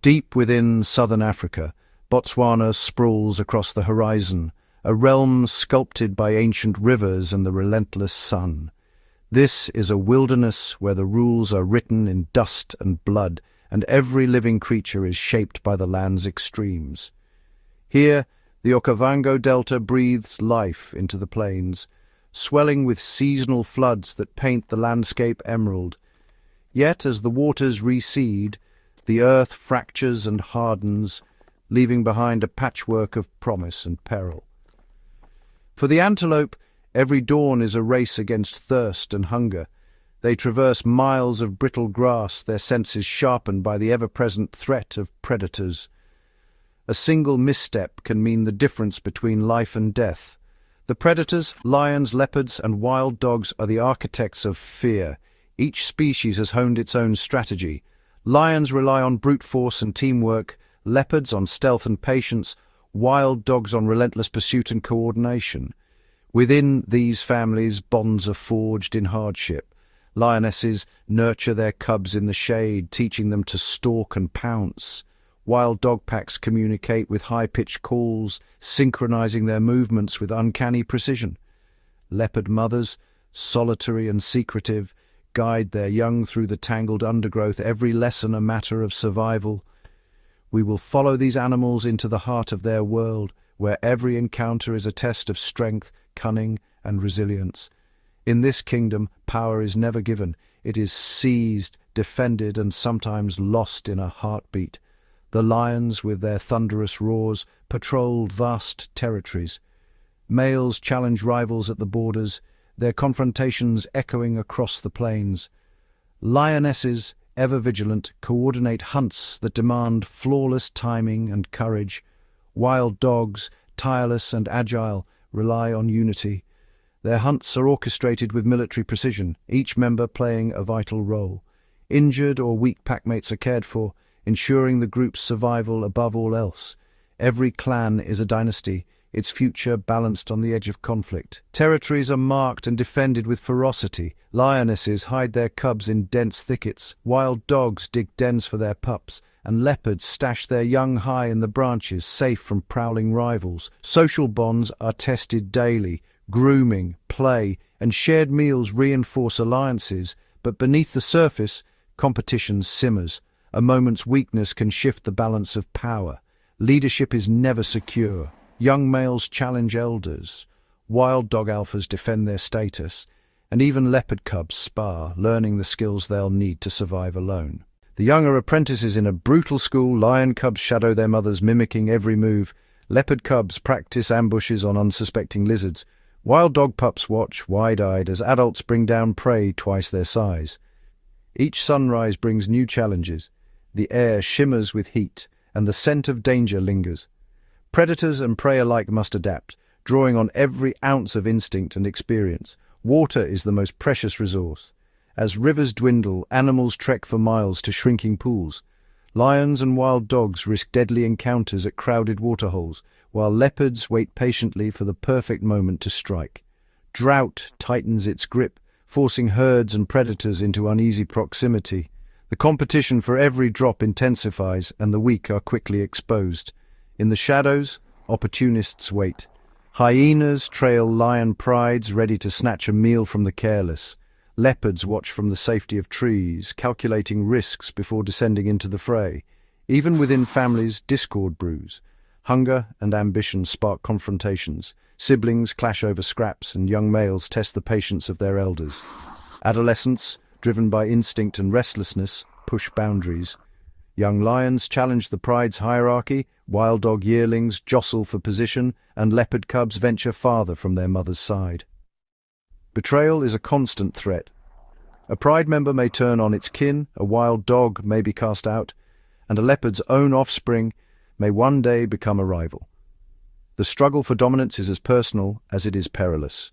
Deep within southern Africa, Botswana sprawls across the horizon, a realm sculpted by ancient rivers and the relentless sun. This is a wilderness where the rules are written in dust and blood, and every living creature is shaped by the land's extremes. Here, the Okavango Delta breathes life into the plains, swelling with seasonal floods that paint the landscape emerald. Yet, as the waters recede, the earth fractures and hardens, leaving behind a patchwork of promise and peril. For the antelope, every dawn is a race against thirst and hunger. They traverse miles of brittle grass, their senses sharpened by the ever-present threat of predators. A single misstep can mean the difference between life and death. The predators, lions, leopards, and wild dogs are the architects of fear. Each species has honed its own strategy. Lions rely on brute force and teamwork, leopards on stealth and patience, wild dogs on relentless pursuit and coordination. Within these families, bonds are forged in hardship. Lionesses nurture their cubs in the shade, teaching them to stalk and pounce. Wild dog packs communicate with high-pitched calls, synchronizing their movements with uncanny precision. Leopard mothers, solitary and secretive, guide their young through the tangled undergrowth, every lesson a matter of survival. We will follow these animals into the heart of their world, where every encounter is a test of strength, cunning, and resilience. In this kingdom, power is never given. It is seized, defended, and sometimes lost in a heartbeat. The lions, with their thunderous roars, patrol vast territories. Males challenge rivals at the borders, their confrontations echoing across the plains. Lionesses, ever vigilant, coordinate hunts that demand flawless timing and courage. Wild dogs, tireless and agile, rely on unity. Their hunts are orchestrated with military precision, each member playing a vital role. Injured or weak packmates are cared for, ensuring the group's survival above all else. Every clan is a dynasty, its future balanced on the edge of conflict. Territories are marked and defended with ferocity. Lionesses hide their cubs in dense thickets, wild dogs dig dens for their pups, and leopards stash their young high in the branches, safe from prowling rivals. Social bonds are tested daily. Grooming, play, and shared meals reinforce alliances, but beneath the surface, competition simmers. A moment's weakness can shift the balance of power. Leadership is never secure. Young males challenge elders. Wild dog alphas defend their status. And even leopard cubs spar, learning the skills they'll need to survive alone. The young are apprentices in a brutal school. Lion cubs shadow their mothers, mimicking every move. Leopard cubs practice ambushes on unsuspecting lizards. Wild dog pups watch, wide-eyed, as adults bring down prey twice their size. Each sunrise brings new challenges. The air shimmers with heat, and the scent of danger lingers. Predators and prey alike must adapt, drawing on every ounce of instinct and experience. Water is the most precious resource. As rivers dwindle, animals trek for miles to shrinking pools. Lions and wild dogs risk deadly encounters at crowded waterholes, while leopards wait patiently for the perfect moment to strike. Drought tightens its grip, forcing herds and predators into uneasy proximity. The competition for every drop intensifies, and the weak are quickly exposed. In the shadows, opportunists wait. Hyenas trail lion prides, ready to snatch a meal from the careless. Leopards watch from the safety of trees, calculating risks before descending into the fray. Even within families, discord brews. Hunger and ambition spark confrontations. Siblings clash over scraps, and young males test the patience of their elders. Adolescents, driven by instinct and restlessness, push boundaries. Young lions challenge the pride's hierarchy, wild dog yearlings jostle for position, and leopard cubs venture farther from their mother's side. Betrayal is a constant threat. A pride member may turn on its kin, a wild dog may be cast out, and a leopard's own offspring may one day become a rival. The struggle for dominance is as personal as it is perilous.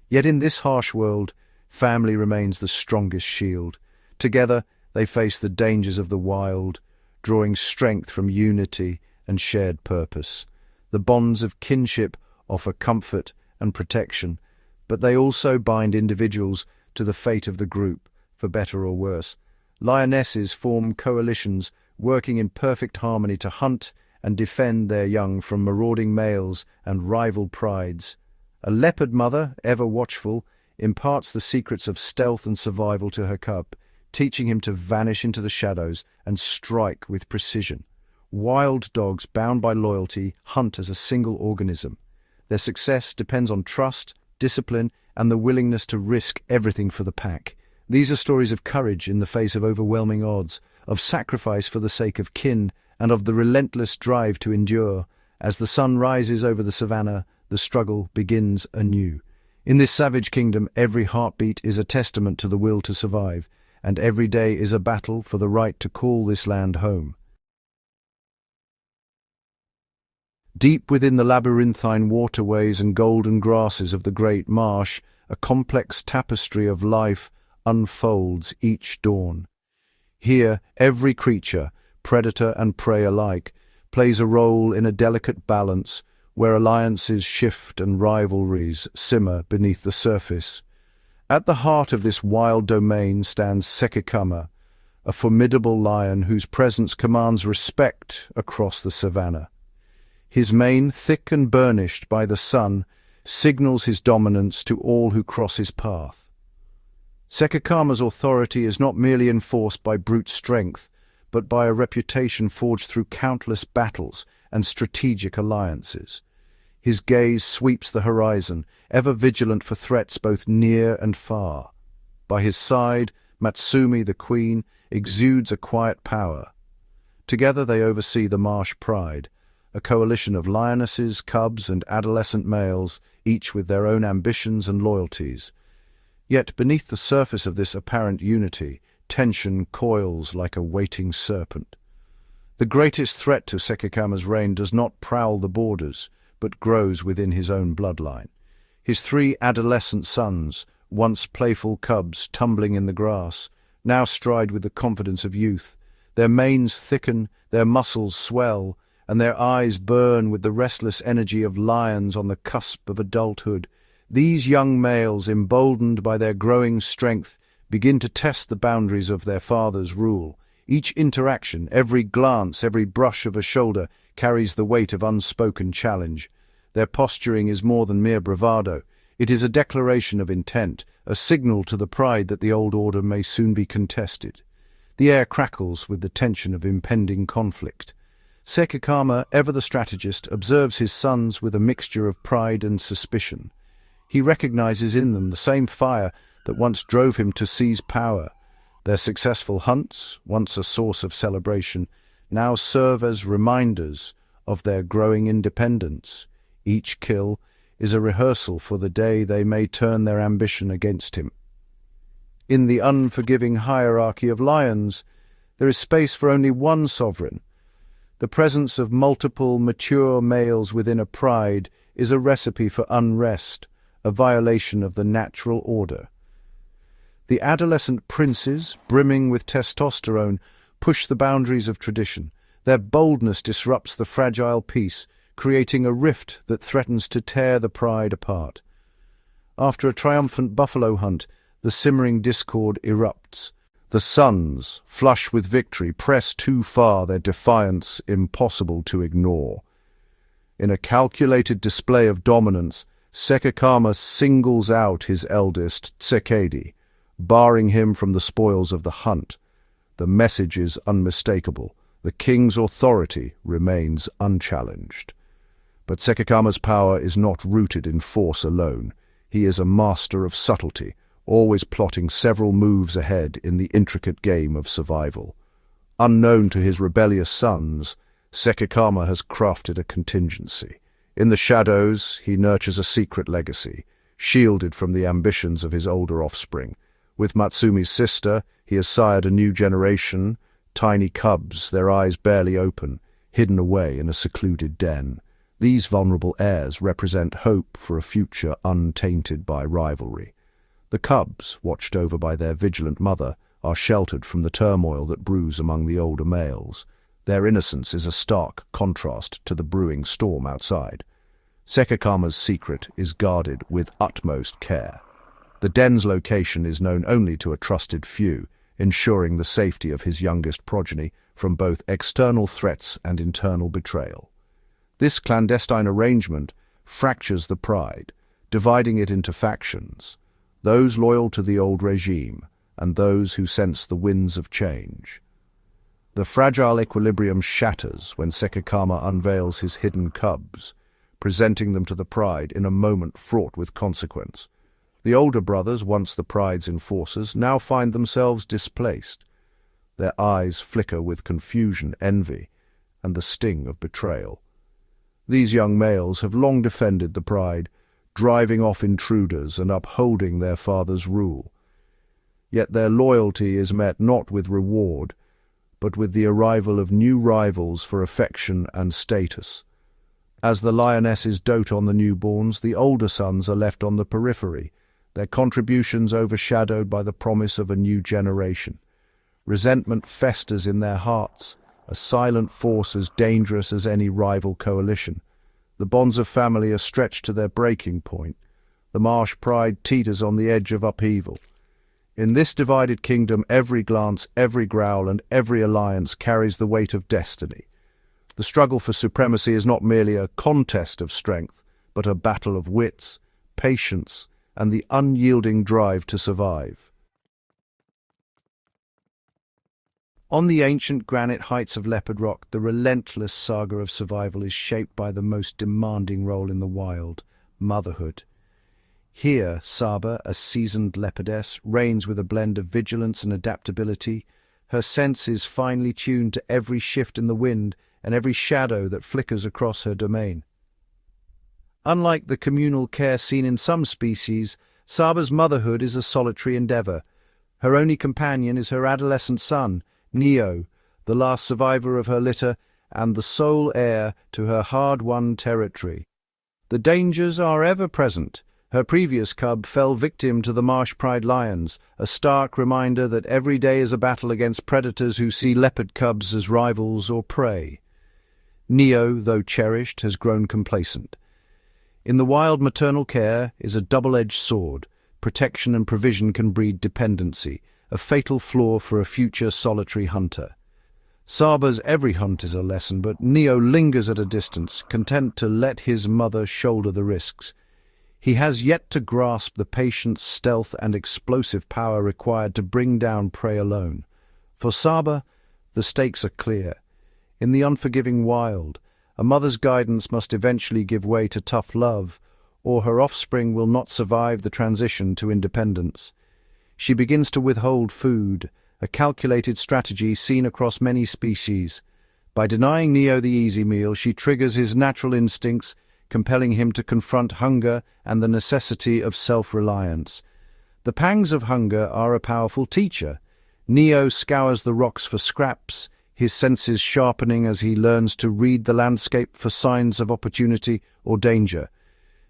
Yet in this harsh world, family remains the strongest shield. Together, they face the dangers of the wild, drawing strength from unity and shared purpose. The bonds of kinship offer comfort and protection, but they also bind individuals to the fate of the group, for better or worse. Lionesses form coalitions, working in perfect harmony to hunt and defend their young from marauding males and rival prides. A leopard mother, ever watchful, imparts the secrets of stealth and survival to her cub, teaching him to vanish into the shadows and strike with precision. Wild dogs, bound by loyalty, hunt as a single organism. Their success depends on trust, discipline, and the willingness to risk everything for the pack. These are stories of courage in the face of overwhelming odds, of sacrifice for the sake of kin, and of the relentless drive to endure. As the sun rises over the savannah, the struggle begins anew. In this savage kingdom, every heartbeat is a testament to the will to survive, and every day is a battle for the right to call this land home. Deep within the labyrinthine waterways and golden grasses of the Great Marsh, a complex tapestry of life unfolds each dawn. Here, every creature, predator and prey alike, plays a role in a delicate balance where alliances shift and rivalries simmer beneath the surface. At the heart of this wild domain stands Sekekama, a formidable lion whose presence commands respect across the savannah. His mane, thick and burnished by the sun, signals his dominance to all who cross his path. Sekekama's authority is not merely enforced by brute strength, but by a reputation forged through countless battles and strategic alliances. His gaze sweeps the horizon, ever vigilant for threats both near and far. By his side, Matsumi, the queen, exudes a quiet power. Together they oversee the Marsh Pride, a coalition of lionesses, cubs, and adolescent males, each with their own ambitions and loyalties. Yet beneath the surface of this apparent unity, tension coils like a waiting serpent. The greatest threat to Sekekama's reign does not prowl the borders, but grows within his own bloodline. His 3 adolescent sons, once playful cubs tumbling in the grass, now stride with the confidence of youth. Their manes thicken, their muscles swell, and their eyes burn with the restless energy of lions on the cusp of adulthood. These young males, emboldened by their growing strength, begin to test the boundaries of their father's rule. Each interaction, every glance, every brush of a shoulder, carries the weight of unspoken challenge. Their posturing is more than mere bravado. It is a declaration of intent, a signal to the pride that the old order may soon be contested. The air crackles with the tension of impending conflict. Sekekama, ever the strategist, observes his sons with a mixture of pride and suspicion. He recognizes in them the same fire that once drove him to seize power. Their successful hunts, once a source of celebration, now serve as reminders of their growing independence. Each kill is a rehearsal for the day they may turn their ambition against him. In the unforgiving hierarchy of lions, there is space for only one sovereign. The presence of multiple mature males within a pride is a recipe for unrest, a violation of the natural order. The adolescent princes, brimming with testosterone, push the boundaries of tradition. Their boldness disrupts the fragile peace, creating a rift that threatens to tear the pride apart. After a triumphant buffalo hunt, the simmering discord erupts. The sons, flush with victory, press too far, their defiance impossible to ignore. In a calculated display of dominance, Sekekama singles out his eldest, Tsebe, barring him from the spoils of the hunt. The message is unmistakable. The king's authority remains unchallenged. But Sekekama's power is not rooted in force alone. He is a master of subtlety, always plotting several moves ahead in the intricate game of survival. Unknown to his rebellious sons, Sekekama has crafted a contingency. In the shadows, he nurtures a secret legacy, shielded from the ambitions of his older offspring. With Matsumi's sister, he has sired a new generation, tiny cubs, their eyes barely open, hidden away in a secluded den. These vulnerable heirs represent hope for a future untainted by rivalry. The cubs, watched over by their vigilant mother, are sheltered from the turmoil that brews among the older males. Their innocence is a stark contrast to the brewing storm outside. Sekekama's secret is guarded with utmost care. The den's location is known only to a trusted few, ensuring the safety of his youngest progeny from both external threats and internal betrayal. This clandestine arrangement fractures the pride, dividing it into factions, those loyal to the old regime and those who sense the winds of change. The fragile equilibrium shatters when Sekekama unveils his hidden cubs, presenting them to the pride in a moment fraught with consequence. The older brothers, once the pride's enforcers, now find themselves displaced. Their eyes flicker with confusion, envy, and the sting of betrayal. These young males have long defended the pride, driving off intruders and upholding their father's rule. Yet their loyalty is met not with reward, but with the arrival of new rivals for affection and status. As the lionesses dote on the newborns, the older sons are left on the periphery, their contributions overshadowed by the promise of a new generation. Resentment festers in their hearts, a silent force as dangerous as any rival coalition. The bonds of family are stretched to their breaking point. The marsh pride teeters on the edge of upheaval. In this divided kingdom, every glance, every growl, and every alliance carries the weight of destiny. The struggle for supremacy is not merely a contest of strength, but a battle of wits, patience, and the unyielding drive to survive. On the ancient granite heights of Leopard Rock, the relentless saga of survival is shaped by the most demanding role in the wild, motherhood. Here, Tsebe, a seasoned leopardess, reigns with a blend of vigilance and adaptability, her senses finely tuned to every shift in the wind and every shadow that flickers across her domain. Unlike the communal care seen in some species, Tsebe's motherhood is a solitary endeavor. Her only companion is her adolescent son, Neo, the last survivor of her litter and the sole heir to her hard-won territory. The dangers are ever present. Her previous cub fell victim to the marsh pride lions, a stark reminder that every day is a battle against predators who see leopard cubs as rivals or prey. Neo, though cherished, has grown complacent. In the wild, maternal care is a double-edged sword. Protection and provision can breed dependency, a fatal flaw for a future solitary hunter. Tsebe's every hunt is a lesson, but Neo lingers at a distance, content to let his mother shoulder the risks. He has yet to grasp the patience, stealth, and explosive power required to bring down prey alone. For Tsebe, the stakes are clear. In the unforgiving wild, a mother's guidance must eventually give way to tough love, or her offspring will not survive the transition to independence. She begins to withhold food, a calculated strategy seen across many species. By denying Neo the easy meal, she triggers his natural instincts, compelling him to confront hunger and the necessity of self-reliance. The pangs of hunger are a powerful teacher. Neo scours the rocks for scraps, his senses sharpening as he learns to read the landscape for signs of opportunity or danger.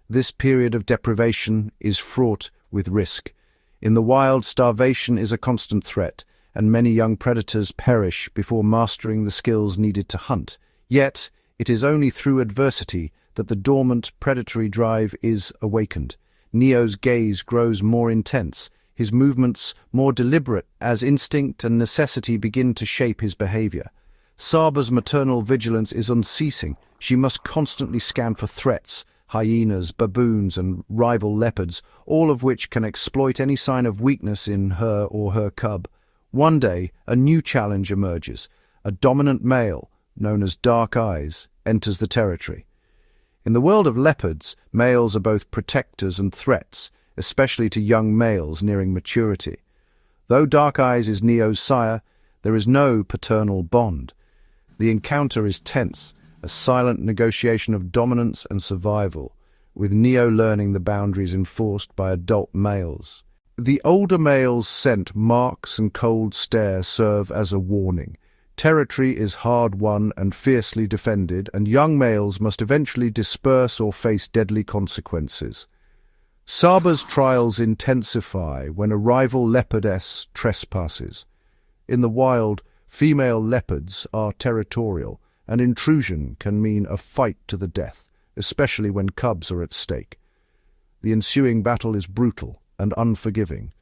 This period of deprivation is fraught with risk. In the wild, starvation is a constant threat, and many young predators perish before mastering the skills needed to hunt. Yet, it is only through adversity that the dormant predatory drive is awakened. Neo's gaze grows more intense, his movements more deliberate as instinct and necessity begin to shape his behavior. Tsebe's maternal vigilance is unceasing. She must constantly scan for threats, hyenas, baboons, and rival leopards, all of which can exploit any sign of weakness in her or her cub. One day, a new challenge emerges. A dominant male, known as Dark Eyes, enters the territory. In the world of leopards, males are both protectors and threats, especially to young males nearing maturity. Though Dark Eyes is Neo's sire, there is no paternal bond. The encounter is tense, a silent negotiation of dominance and survival, with Neo learning the boundaries enforced by adult males. The older male's scent, marks, and cold stare serve as a warning. Territory is hard-won and fiercely defended, and young males must eventually disperse or face deadly consequences. Tsebe's trials intensify when a rival leopardess trespasses. In the wild, female leopards are territorial, and intrusion can mean a fight to the death, especially when cubs are at stake. The ensuing battle is brutal and unforgiving.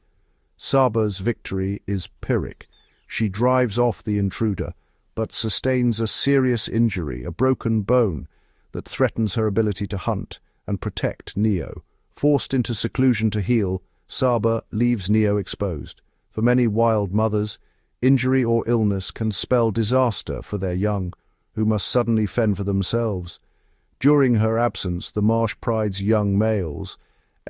Tsebe's victory is Pyrrhic. She drives off the intruder, but sustains a serious injury, a broken bone, that threatens her ability to hunt and protect Neo. Forced into seclusion to heal, Tsebe leaves Neo exposed. For many wild mothers, injury or illness can spell disaster for their young, who must suddenly fend for themselves. During her absence, the marsh pride's young males,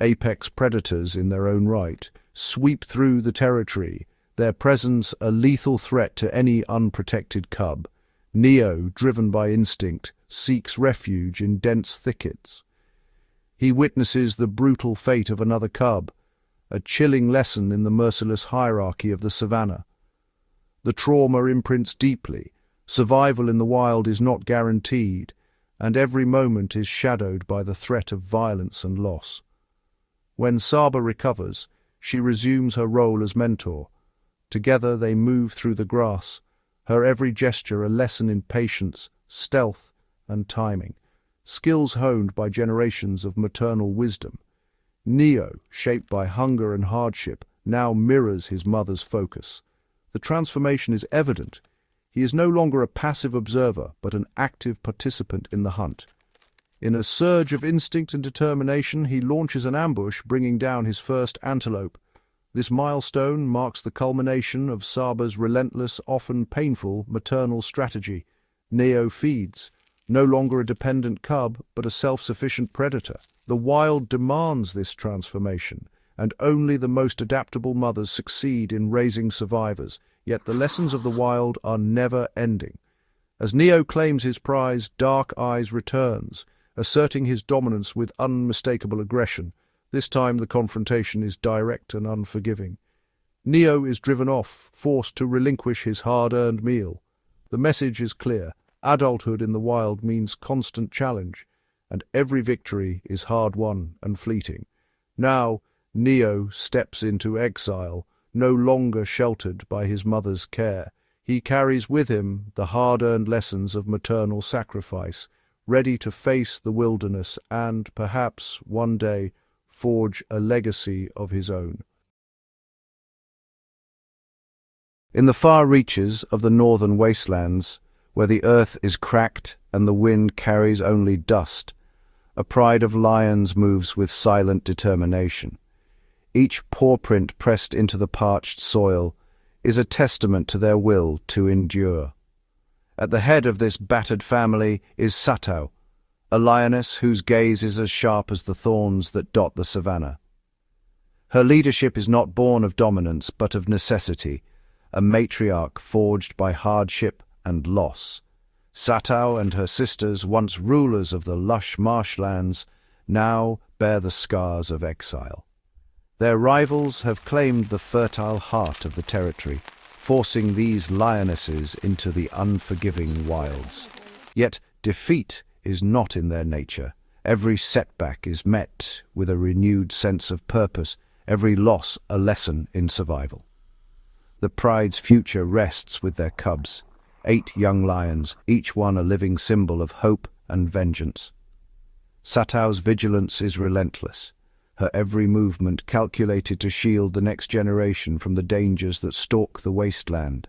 apex predators in their own right, sweep through the territory, their presence a lethal threat to any unprotected cub. Neo, driven by instinct, seeks refuge in dense thickets. He witnesses the brutal fate of another cub, a chilling lesson in the merciless hierarchy of the savannah. The trauma imprints deeply. Survival in the wild is not guaranteed, and every moment is shadowed by the threat of violence and loss. When Tsebe recovers, she resumes her role as mentor. Together they move through the grass, her every gesture a lesson in patience, stealth, and timing, skills honed by generations of maternal wisdom. Neo, shaped by hunger and hardship, now mirrors his mother's focus. The transformation is evident. He is no longer a passive observer, but an active participant in the hunt. In a surge of instinct and determination, he launches an ambush, bringing down his first antelope. This milestone marks the culmination of Tsebe's relentless, often painful, maternal strategy. Neo feeds, no longer a dependent cub, but a self-sufficient predator. The wild demands this transformation, and only the most adaptable mothers succeed in raising survivors. Yet the lessons of the wild are never ending. As Neo claims his prize, Dark Eyes returns, asserting his dominance with unmistakable aggression. This time the confrontation is direct and unforgiving. Neo is driven off, forced to relinquish his hard-earned meal. The message is clear. Adulthood in the wild means constant challenge, and every victory is hard-won and fleeting. Now, Neo steps into exile, no longer sheltered by his mother's care. He carries with him the hard-earned lessons of maternal sacrifice, ready to face the wilderness and, perhaps, one day, forge a legacy of his own. In the far reaches of the northern wastelands, where the earth is cracked and the wind carries only dust, a pride of lions moves with silent determination. Each pawprint pressed into the parched soil is a testament to their will to endure. At the head of this battered family is Thata, a lioness whose gaze is as sharp as the thorns that dot the savannah. Her leadership is not born of dominance, but of necessity, a matriarch forged by hardship and loss. Thata and her sisters, once rulers of the lush marshlands, now bear the scars of exile. Their rivals have claimed the fertile heart of the territory, forcing these lionesses into the unforgiving wilds. Yet defeat is not in their nature. Every setback is met with a renewed sense of purpose, every loss a lesson in survival. The pride's future rests with their cubs, 8 young lions, each one a living symbol of hope and vengeance. Thata's vigilance is relentless, her every movement calculated to shield the next generation from the dangers that stalk the wasteland.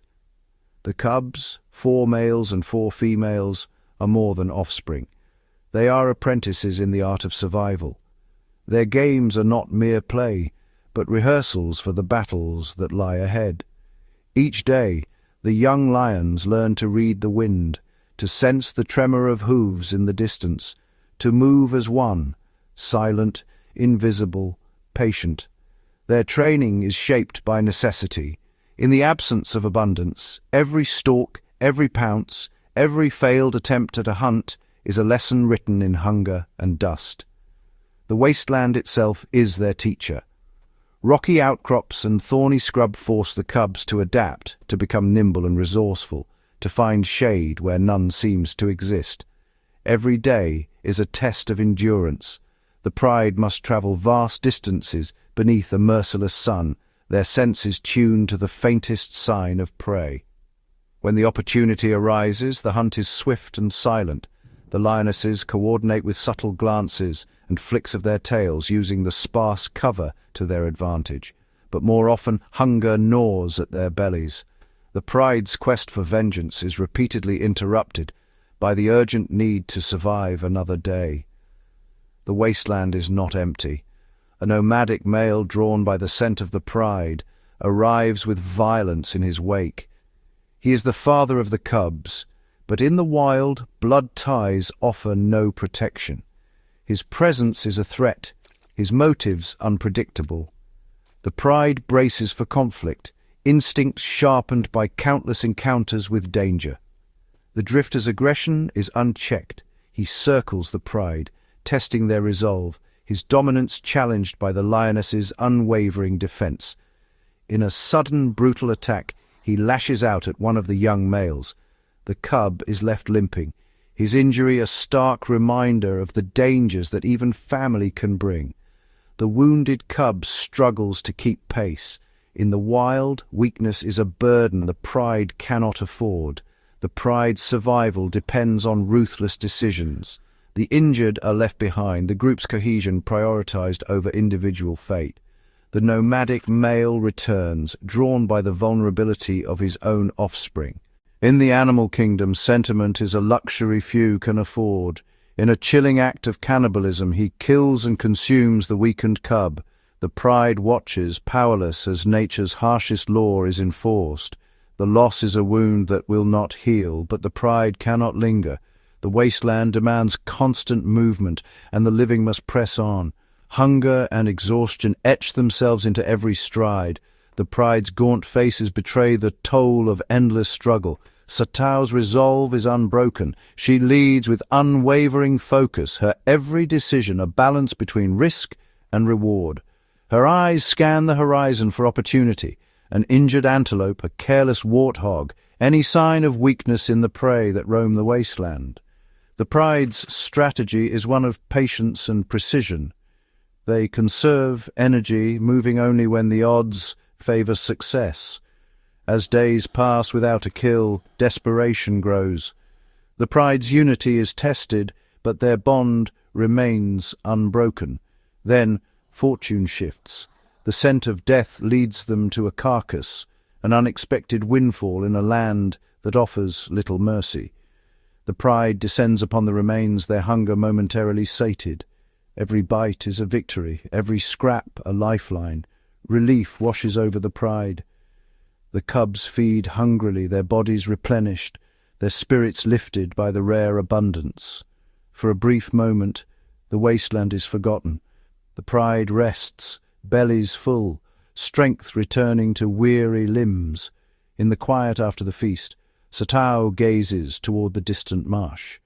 The cubs, 4 males and 4 females, are more than offspring. They are apprentices in the art of survival. Their games are not mere play, but rehearsals for the battles that lie ahead. Each day, the young lions learn to read the wind, to sense the tremor of hooves in the distance, to move as one, silent, invisible, patient. Their training is shaped by necessity. In the absence of abundance, every stalk, every pounce, every failed attempt at a hunt is a lesson written in hunger and dust. The wasteland itself is their teacher. Rocky outcrops and thorny scrub force the cubs to adapt, to become nimble and resourceful, to find shade where none seems to exist. Every day is a test of endurance. The pride must travel vast distances beneath a merciless sun, their senses tuned to the faintest sign of prey. When the opportunity arises, the hunt is swift and silent. The lionesses coordinate with subtle glances and flicks of their tails, using the sparse cover to their advantage. but more often hunger gnaws at their bellies. The pride's quest for vengeance is repeatedly interrupted by the urgent need to survive another day. The wasteland is not empty. A nomadic male drawn by the scent of the pride arrives with violence in his wake. He is the father of the cubs, but in the wild, blood ties offer no protection. His presence is a threat, his motives unpredictable. The pride braces for conflict, instinct sharpened by countless encounters with danger. The drifter's aggression is unchecked. He circles the pride, testing their resolve, his dominance challenged by the lioness's unwavering defense. In a sudden, brutal attack, he lashes out at one of the young males. The cub is left limping, his injury a stark reminder of the dangers that even family can bring. The wounded cub struggles to keep pace. In the wild, weakness is a burden the pride cannot afford. The pride's survival depends on ruthless decisions. The injured are left behind, the group's cohesion prioritized over individual fate. The nomadic male returns, drawn by the vulnerability of his own offspring. In the animal kingdom, sentiment is a luxury few can afford. In a chilling act of cannibalism, he kills and consumes the weakened cub. The pride watches, powerless as nature's harshest law is enforced. The loss is a wound that will not heal, but the pride cannot linger. The wasteland demands constant movement, and the living must press on. Hunger and exhaustion etch themselves into every stride. The pride's gaunt faces betray the toll of endless struggle. Satao's resolve is unbroken. She leads with unwavering focus, her every decision a balance between risk and reward. Her eyes scan the horizon for opportunity, an injured antelope, a careless warthog, any sign of weakness in the prey that roam the wasteland. The pride's strategy is one of patience and precision. They conserve energy, moving only when the odds favor success. As days pass without a kill, desperation grows. The pride's unity is tested, but their bond remains unbroken. Then fortune shifts. The scent of death leads them to a carcass, an unexpected windfall in a land that offers little mercy. The pride descends upon the remains, their hunger momentarily sated. Every bite is a victory, every scrap a lifeline. Relief washes over the pride. The cubs feed hungrily, their bodies replenished, their spirits lifted by the rare abundance. For a brief moment, the wasteland is forgotten. The pride rests, bellies full, strength returning to weary limbs. In the quiet after the feast, Satao gazes toward the distant marsh.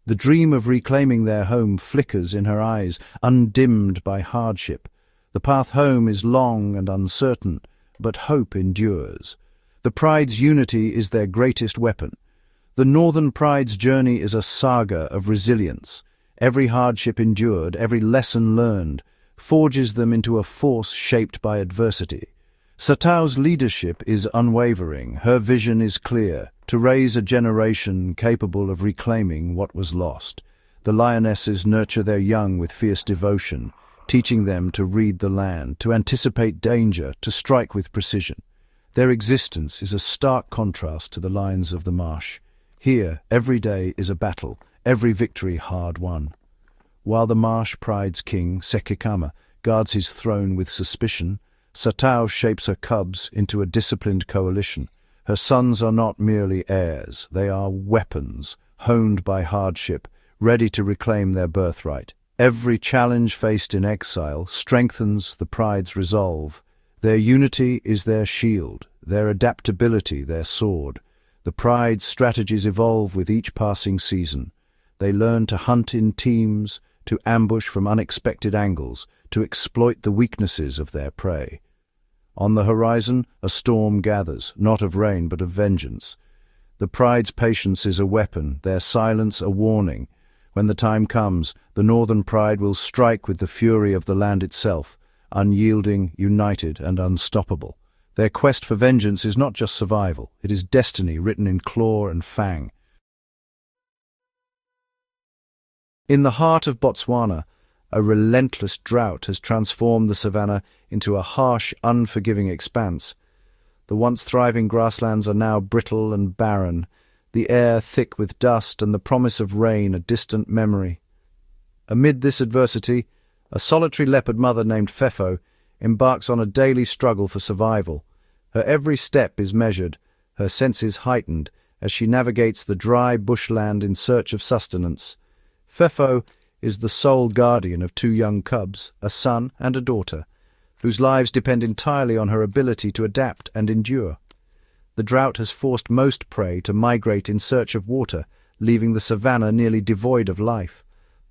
The dream of reclaiming their home flickers in her eyes, undimmed by hardship. The path home is long and uncertain, but hope endures. The pride's unity is their greatest weapon. The Northern Pride's journey is a saga of resilience. Every hardship endured, every lesson learned, forges them into a force shaped by adversity. Satao's leadership is unwavering. Her vision is clear, to raise a generation capable of reclaiming what was lost. The lionesses nurture their young with fierce devotion, teaching them to read the land, to anticipate danger, to strike with precision. Their existence is a stark contrast to the lions of the marsh. Here, every day is a battle, every victory hard won. While the marsh pride's king, Sekekama, guards his throne with suspicion, Satao shapes her cubs into a disciplined coalition. Her sons are not merely heirs, they are weapons, honed by hardship, ready to reclaim their birthright. Every challenge faced in exile strengthens the pride's resolve. Their unity is their shield, their adaptability their sword. The pride's strategies evolve with each passing season. They learn to hunt in teams, to ambush from unexpected angles, to exploit the weaknesses of their prey. On the horizon, a storm gathers, not of rain but of vengeance. The pride's patience is a weapon, their silence a warning. When the time comes, the Northern Pride will strike with the fury of the land itself, unyielding, united, and unstoppable. Their quest for vengeance is not just survival, it is destiny written in claw and fang. In the heart of Botswana, A relentless drought has transformed the savanna into a harsh, unforgiving expanse. The once thriving grasslands are now brittle and barren, the air thick with dust and the promise of rain a distant memory. Amid this adversity, a solitary leopard mother named Phefo embarks on a daily struggle for survival. Her every step is measured, her senses heightened, as she navigates the dry bushland in search of sustenance. Phefo is the sole guardian of two young cubs, a son and a daughter, whose lives depend entirely on her ability to adapt and endure. The drought has forced most prey to migrate in search of water, leaving the savanna nearly devoid of life.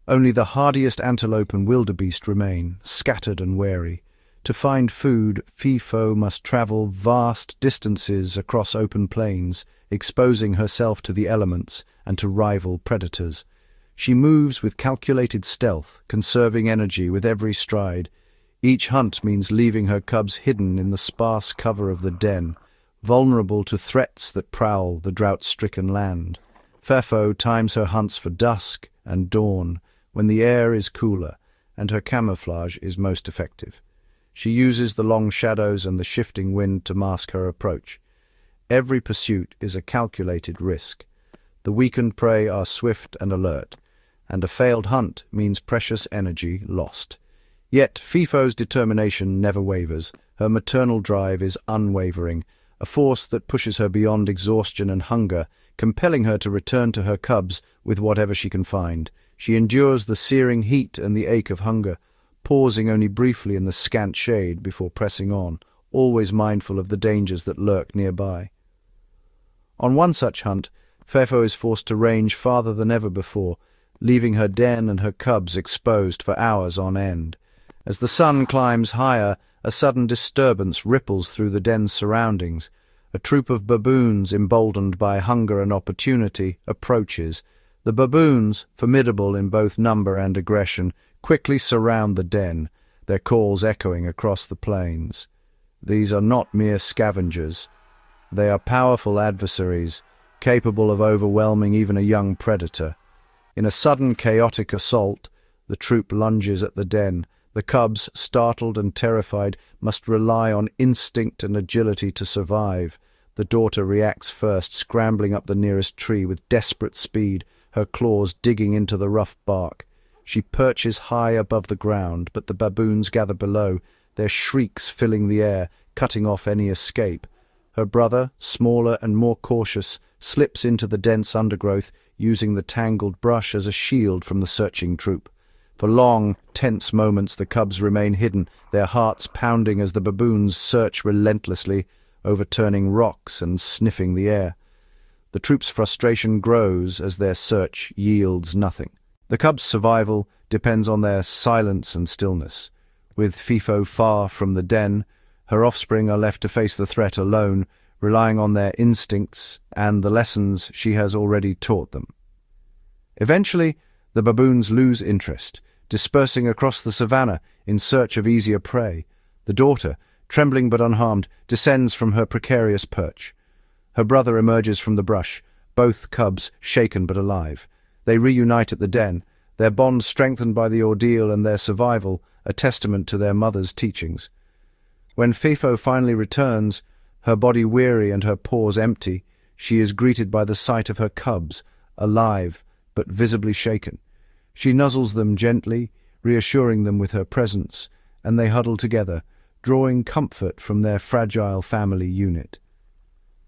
Only the hardiest antelope and wildebeest remain, scattered and wary. To find food, Phefo must travel vast distances across open plains, exposing herself to the elements and to rival predators. She moves with calculated stealth, conserving energy with every stride. Each hunt means leaving her cubs hidden in the sparse cover of the den, vulnerable to threats that prowl the drought-stricken land. Phefo times her hunts for dusk and dawn, when the air is cooler and her camouflage is most effective. She uses the long shadows and the shifting wind to mask her approach. Every pursuit is a calculated risk. The weakened prey are swift and alert, and a failed hunt means precious energy lost. Yet Phefo's determination never wavers. Her maternal drive is unwavering, a force that pushes her beyond exhaustion and hunger, compelling her to return to her cubs with whatever she can find. She endures the searing heat and the ache of hunger, pausing only briefly in the scant shade before pressing on, always mindful of the dangers that lurk nearby. On one such hunt, Phefo is forced to range farther than ever before, leaving her den and her cubs exposed for hours on end. As the sun climbs higher, a sudden disturbance ripples through the den's surroundings. A troop of baboons, emboldened by hunger and opportunity, approaches. The baboons, formidable in both number and aggression, quickly surround the den, their calls echoing across the plains. These are not mere scavengers. They are powerful adversaries, capable of overwhelming even a young predator. In a sudden, chaotic assault, the troop lunges at the den. The cubs, startled and terrified, must rely on instinct and agility to survive. The daughter reacts first, scrambling up the nearest tree with desperate speed, her claws digging into the rough bark. She perches high above the ground, but the baboons gather below, their shrieks filling the air, cutting off any escape. Her brother, smaller and more cautious, slips into the dense undergrowth, using the tangled brush as a shield from the searching troop. For long, tense moments the cubs remain hidden, their hearts pounding as the baboons search relentlessly, overturning rocks and sniffing the air. The troop's frustration grows as their search yields nothing. The cubs' survival depends on their silence and stillness. With Phefo far from the den, her offspring are left to face the threat alone, relying on their instincts and the lessons she has already taught them. Eventually, the baboons lose interest, dispersing across the savanna in search of easier prey. The daughter, trembling but unharmed, descends from her precarious perch. Her brother emerges from the brush, both cubs shaken but alive. They reunite at the den, their bond strengthened by the ordeal and their survival, a testament to their mother's teachings. When Phefo finally returns, her body weary and her paws empty, she is greeted by the sight of her cubs, alive but visibly shaken. She nuzzles them gently, reassuring them with her presence, and they huddle together, drawing comfort from their fragile family unit.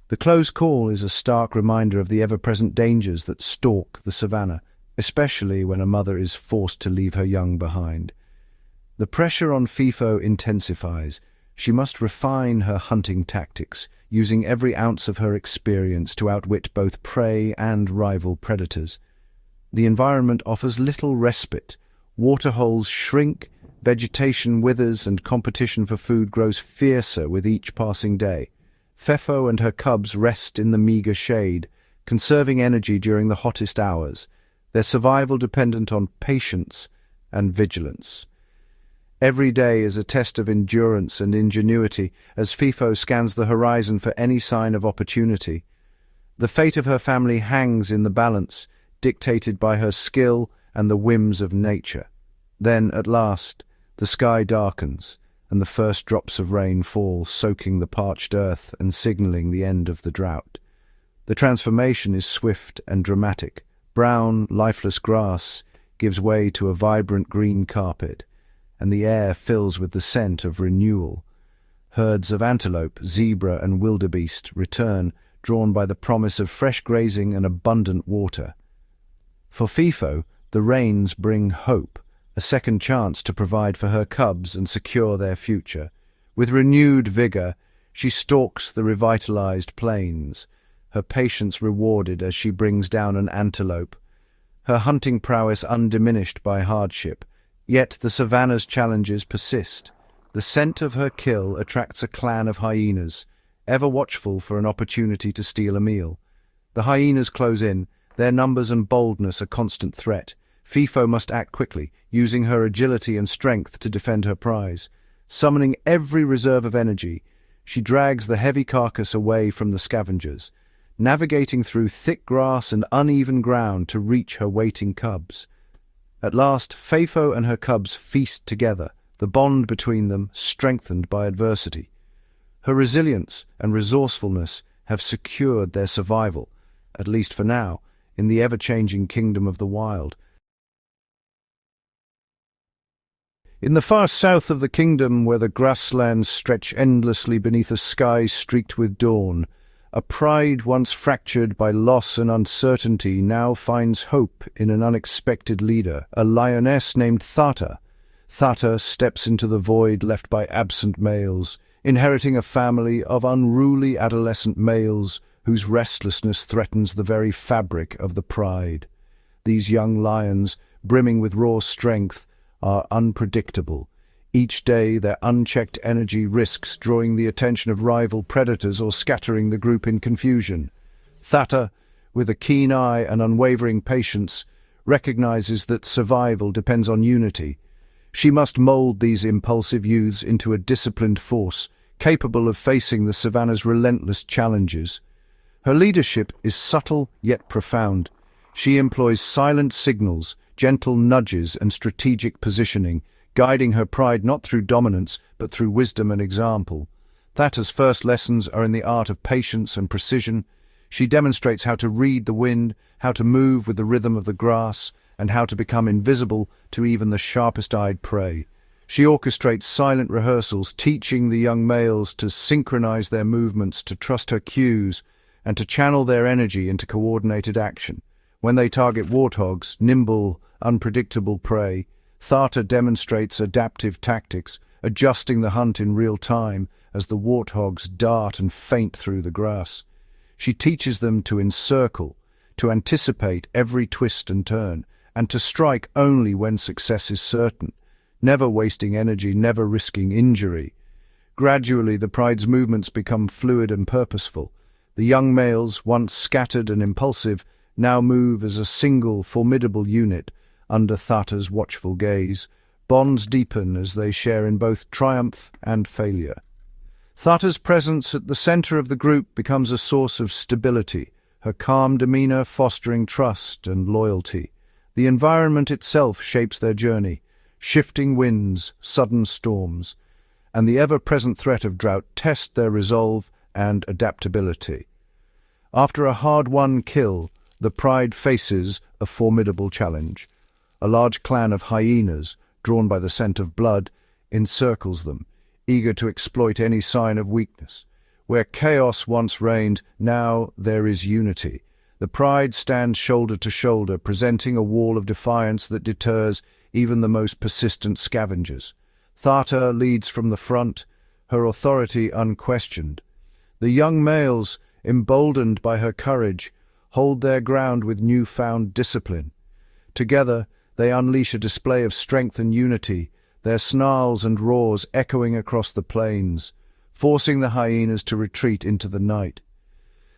The close call is a stark reminder of the ever-present dangers that stalk the savanna, especially when a mother is forced to leave her young behind. The pressure on Phefo intensifies. She must refine her hunting tactics, using every ounce of her experience to outwit both prey and rival predators. The environment offers little respite. Waterholes shrink, vegetation withers, and competition for food grows fiercer with each passing day. Phefo and her cubs rest in the meager shade, conserving energy during the hottest hours, their survival dependent on patience and vigilance. Every day is a test of endurance and ingenuity as Phefo scans the horizon for any sign of opportunity. The fate of her family hangs in the balance, dictated by her skill and the whims of nature. Then, at last, the sky darkens, and the first drops of rain fall, soaking the parched earth and signaling the end of the drought. The transformation is swift and dramatic. Brown, lifeless grass gives way to a vibrant green carpet, and the air fills with the scent of renewal. Herds of antelope, zebra, and wildebeest return, drawn by the promise of fresh grazing and abundant water. For Phefo, the rains bring hope, a second chance to provide for her cubs and secure their future. With renewed vigor, she stalks the revitalized plains, her patience rewarded as she brings down an antelope, her hunting prowess undiminished by hardship. Yet the savannah's challenges persist. The scent of her kill attracts a clan of hyenas, ever watchful for an opportunity to steal a meal. The hyenas close in, their numbers and boldness a constant threat. Phefo must act quickly, using her agility and strength to defend her prize. Summoning every reserve of energy, she drags the heavy carcass away from the scavengers, navigating through thick grass and uneven ground to reach her waiting cubs. At last, Phefo and her cubs feast together, the bond between them strengthened by adversity. Her resilience and resourcefulness have secured their survival, at least for now, in the ever-changing kingdom of the wild. In the far south of the kingdom, where the grasslands stretch endlessly beneath a sky streaked with dawn, a pride once fractured by loss and uncertainty now finds hope in an unexpected leader, a lioness named Thata. Thata steps into the void left by absent males, inheriting a family of unruly adolescent males whose restlessness threatens the very fabric of the pride. These young lions, brimming with raw strength, are unpredictable. Each day their unchecked energy risks drawing the attention of rival predators or scattering the group in confusion. Thata, with a keen eye and unwavering patience, recognizes that survival depends on unity. She must mold these impulsive youths into a disciplined force, capable of facing the savannah's relentless challenges. Her leadership is subtle yet profound. She employs silent signals, gentle nudges, and strategic positioning, guiding her pride not through dominance, but through wisdom and example. Thata's first lessons are in the art of patience and precision. She demonstrates how to read the wind, how to move with the rhythm of the grass, and how to become invisible to even the sharpest-eyed prey. She orchestrates silent rehearsals, teaching the young males to synchronize their movements, to trust her cues, and to channel their energy into coordinated action. When they target warthogs, nimble, unpredictable prey, Thata demonstrates adaptive tactics, adjusting the hunt in real time as the warthogs dart and feint through the grass. She teaches them to encircle, to anticipate every twist and turn, and to strike only when success is certain, never wasting energy, never risking injury. Gradually, the pride's movements become fluid and purposeful. The young males, once scattered and impulsive, now move as a single, formidable unit under Thata's watchful gaze. Bonds deepen as they share in both triumph and failure. Thata's presence at the center of the group becomes a source of stability, her calm demeanor fostering trust and loyalty. The environment itself shapes their journey, shifting winds, sudden storms, and the ever-present threat of drought test their resolve and adaptability. After a hard-won kill, the pride faces a formidable challenge. A large clan of hyenas, drawn by the scent of blood, encircles them, eager to exploit any sign of weakness. Where chaos once reigned, now there is unity. The pride stands shoulder to shoulder, presenting a wall of defiance that deters even the most persistent scavengers. Thata leads from the front, her authority unquestioned. The young males, emboldened by her courage, hold their ground with newfound discipline. Together, they unleash a display of strength and unity, their snarls and roars echoing across the plains, forcing the hyenas to retreat into the night.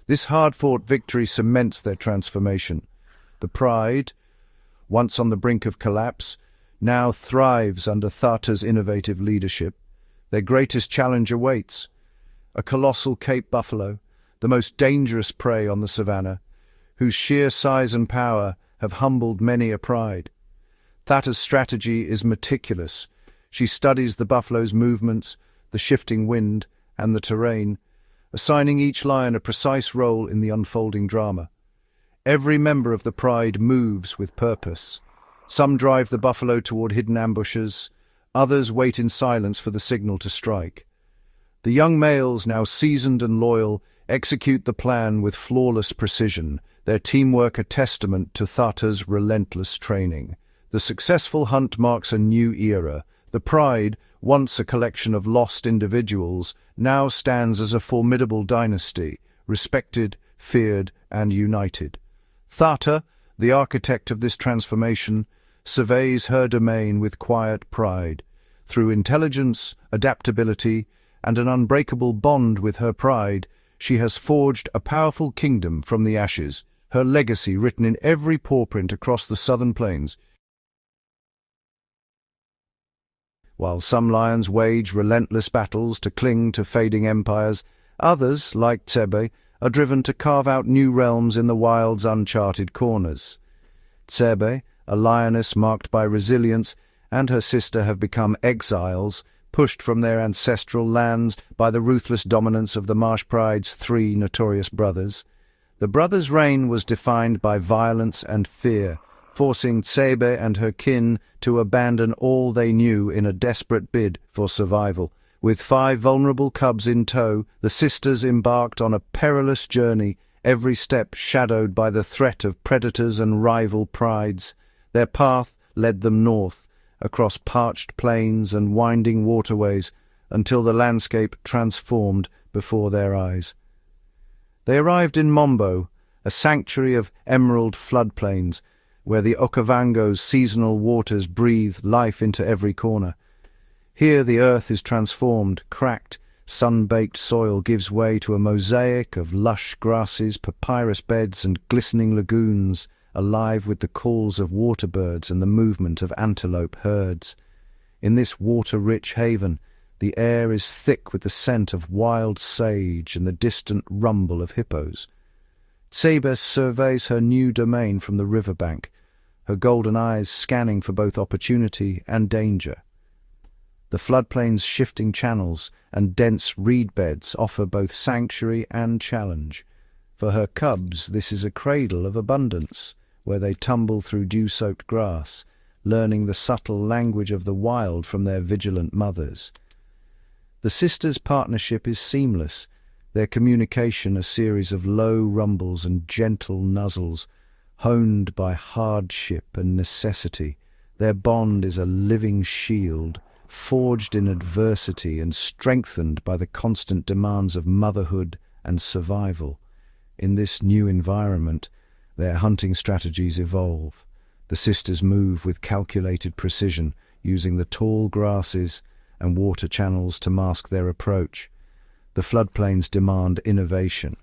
This hard-fought victory cements their transformation. The pride, once on the brink of collapse, now thrives under Thata's innovative leadership. Their greatest challenge awaits: a colossal Cape buffalo, the most dangerous prey on the savannah, whose sheer size and power have humbled many a pride. Thata's strategy is meticulous. She studies the buffalo's movements, the shifting wind, and the terrain, assigning each lion a precise role in the unfolding drama. Every member of the pride moves with purpose. Some drive the buffalo toward hidden ambushes, others wait in silence for the signal to strike. The young males, now seasoned and loyal, execute the plan with flawless precision, their teamwork a testament to Thata's relentless training. The successful hunt marks a new era. The pride, once a collection of lost individuals, now stands as a formidable dynasty, respected, feared, and united. Thata, the architect of this transformation, surveys her domain with quiet pride. Through intelligence, adaptability, and an unbreakable bond with her pride, she has forged a powerful kingdom from the ashes, her legacy written in every pawprint across the southern plains. While some lions wage relentless battles to cling to fading empires, others, like Tsebe, are driven to carve out new realms in the wild's uncharted corners. Tsebe, a lioness marked by resilience, and her sister have become exiles, pushed from their ancestral lands by the ruthless dominance of the Marsh Pride's three notorious brothers. The brothers' reign was defined by violence and fear, forcing Tsebe and her kin to abandon all they knew in a desperate bid for survival. With 5 vulnerable cubs in tow, the sisters embarked on a perilous journey, every step shadowed by the threat of predators and rival prides. Their path led them north, across parched plains and winding waterways, until the landscape transformed before their eyes. They arrived in Mombo, a sanctuary of emerald floodplains, where the Okavango's seasonal waters breathe life into every corner. Here the earth is transformed, cracked, sun-baked soil gives way to a mosaic of lush grasses, papyrus beds, and glistening lagoons, alive with the calls of waterbirds and the movement of antelope herds. In this water-rich haven, the air is thick with the scent of wild sage and the distant rumble of hippos. Tsebe surveys her new domain from the riverbank, her golden eyes scanning for both opportunity and danger. The floodplain's shifting channels and dense reed beds offer both sanctuary and challenge. For her cubs, this is a cradle of abundance, where they tumble through dew-soaked grass, learning the subtle language of the wild from their vigilant mothers. The sisters' partnership is seamless, their communication a series of low rumbles and gentle nuzzles, honed by hardship and necessity. Their bond is a living shield, forged in adversity and strengthened by the constant demands of motherhood and survival. In this new environment, their hunting strategies evolve. The sisters move with calculated precision, using the tall grasses and water channels to mask their approach. The floodplains demand innovation.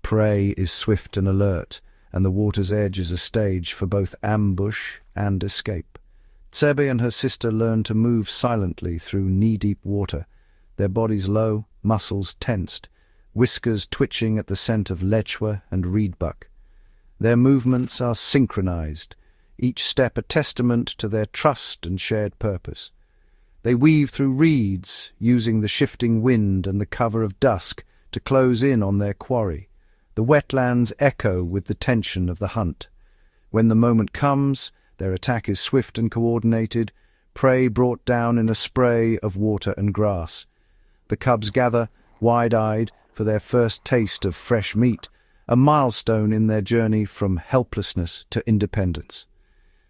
Prey is swift and alert, and the water's edge is a stage for both ambush and escape. Tsebe and her sister learn to move silently through knee-deep water, their bodies low, muscles tensed, whiskers twitching at the scent of lechwa and reedbuck. Their movements are synchronized, each step a testament to their trust and shared purpose. They weave through reeds, using the shifting wind and the cover of dusk to close in on their quarry. The wetlands echo with the tension of the hunt. When the moment comes, their attack is swift and coordinated, prey brought down in a spray of water and grass. The cubs gather, wide-eyed, for their first taste of fresh meat, a milestone in their journey from helplessness to independence.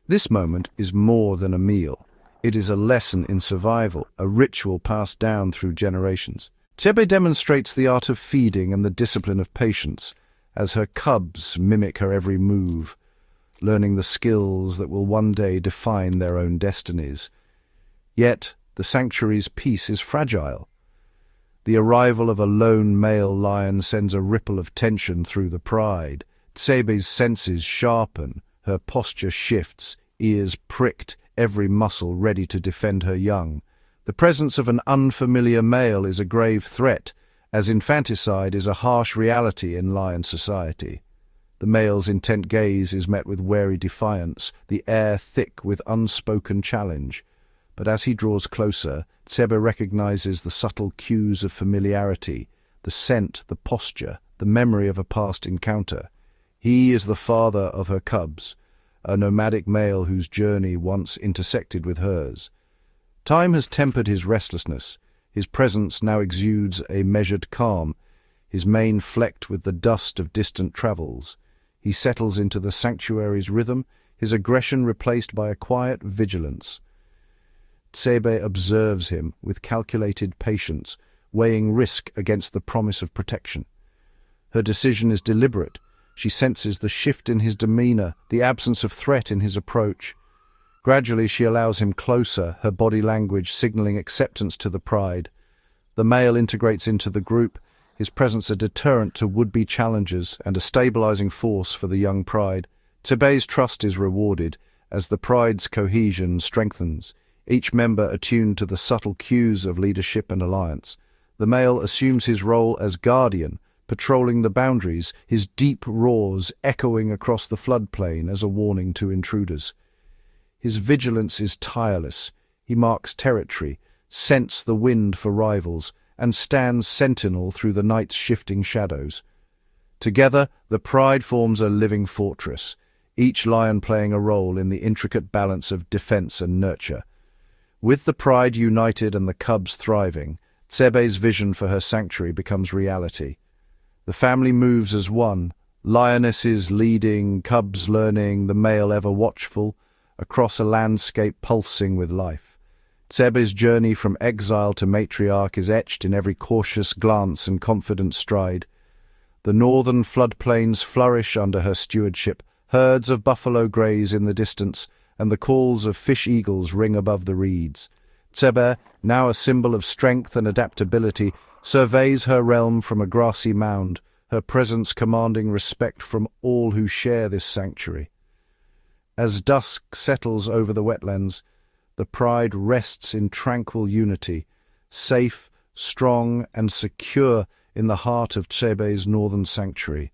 This moment is more than a meal. It is a lesson in survival, a ritual passed down through generations. Tsebe demonstrates the art of feeding and the discipline of patience, as her cubs mimic her every move, learning the skills that will one day define their own destinies. Yet the sanctuary's peace is fragile. The arrival of a lone male lion sends a ripple of tension through the pride. Tsebe's senses sharpen, her posture shifts, ears pricked, every muscle ready to defend her young. The presence of an unfamiliar male is a grave threat, as infanticide is a harsh reality in lion society. The male's intent gaze is met with wary defiance, the air thick with unspoken challenge. But as he draws closer, Tsebe recognizes the subtle cues of familiarity, the scent, the posture, the memory of a past encounter. He is the father of her cubs, a nomadic male whose journey once intersected with hers. Time has tempered his restlessness. His presence now exudes a measured calm, his mane flecked with the dust of distant travels. He settles into the sanctuary's rhythm, his aggression replaced by a quiet vigilance. Tsebe observes him with calculated patience, weighing risk against the promise of protection. Her decision is deliberate. She senses the shift in his demeanor, the absence of threat in his approach. Gradually she allows him closer, her body language signaling acceptance to the pride. The male integrates into the group, his presence a deterrent to would-be challengers and a stabilizing force for the young pride. Tsebe's trust is rewarded as the pride's cohesion strengthens, each member attuned to the subtle cues of leadership and alliance. The male assumes his role as guardian, patrolling the boundaries, his deep roars echoing across the floodplain as a warning to intruders. His vigilance is tireless. He marks territory, scents the wind for rivals, and stands sentinel through the night's shifting shadows. Together, the pride forms a living fortress, each lion playing a role in the intricate balance of defense and nurture. With the pride united and the cubs thriving, Tsebe's vision for her sanctuary becomes reality. The family moves as one, lionesses leading, cubs learning, the male ever watchful, across a landscape pulsing with life. Tsebe's journey from exile to matriarch is etched in every cautious glance and confident stride. The northern floodplains flourish under her stewardship, herds of buffalo graze in the distance, and the calls of fish-eagles ring above the reeds. Tsebe, now a symbol of strength and adaptability, surveys her realm from a grassy mound, her presence commanding respect from all who share this sanctuary. As dusk settles over the wetlands, the pride rests in tranquil unity, safe, strong, and secure in the heart of Tsebe's northern sanctuary.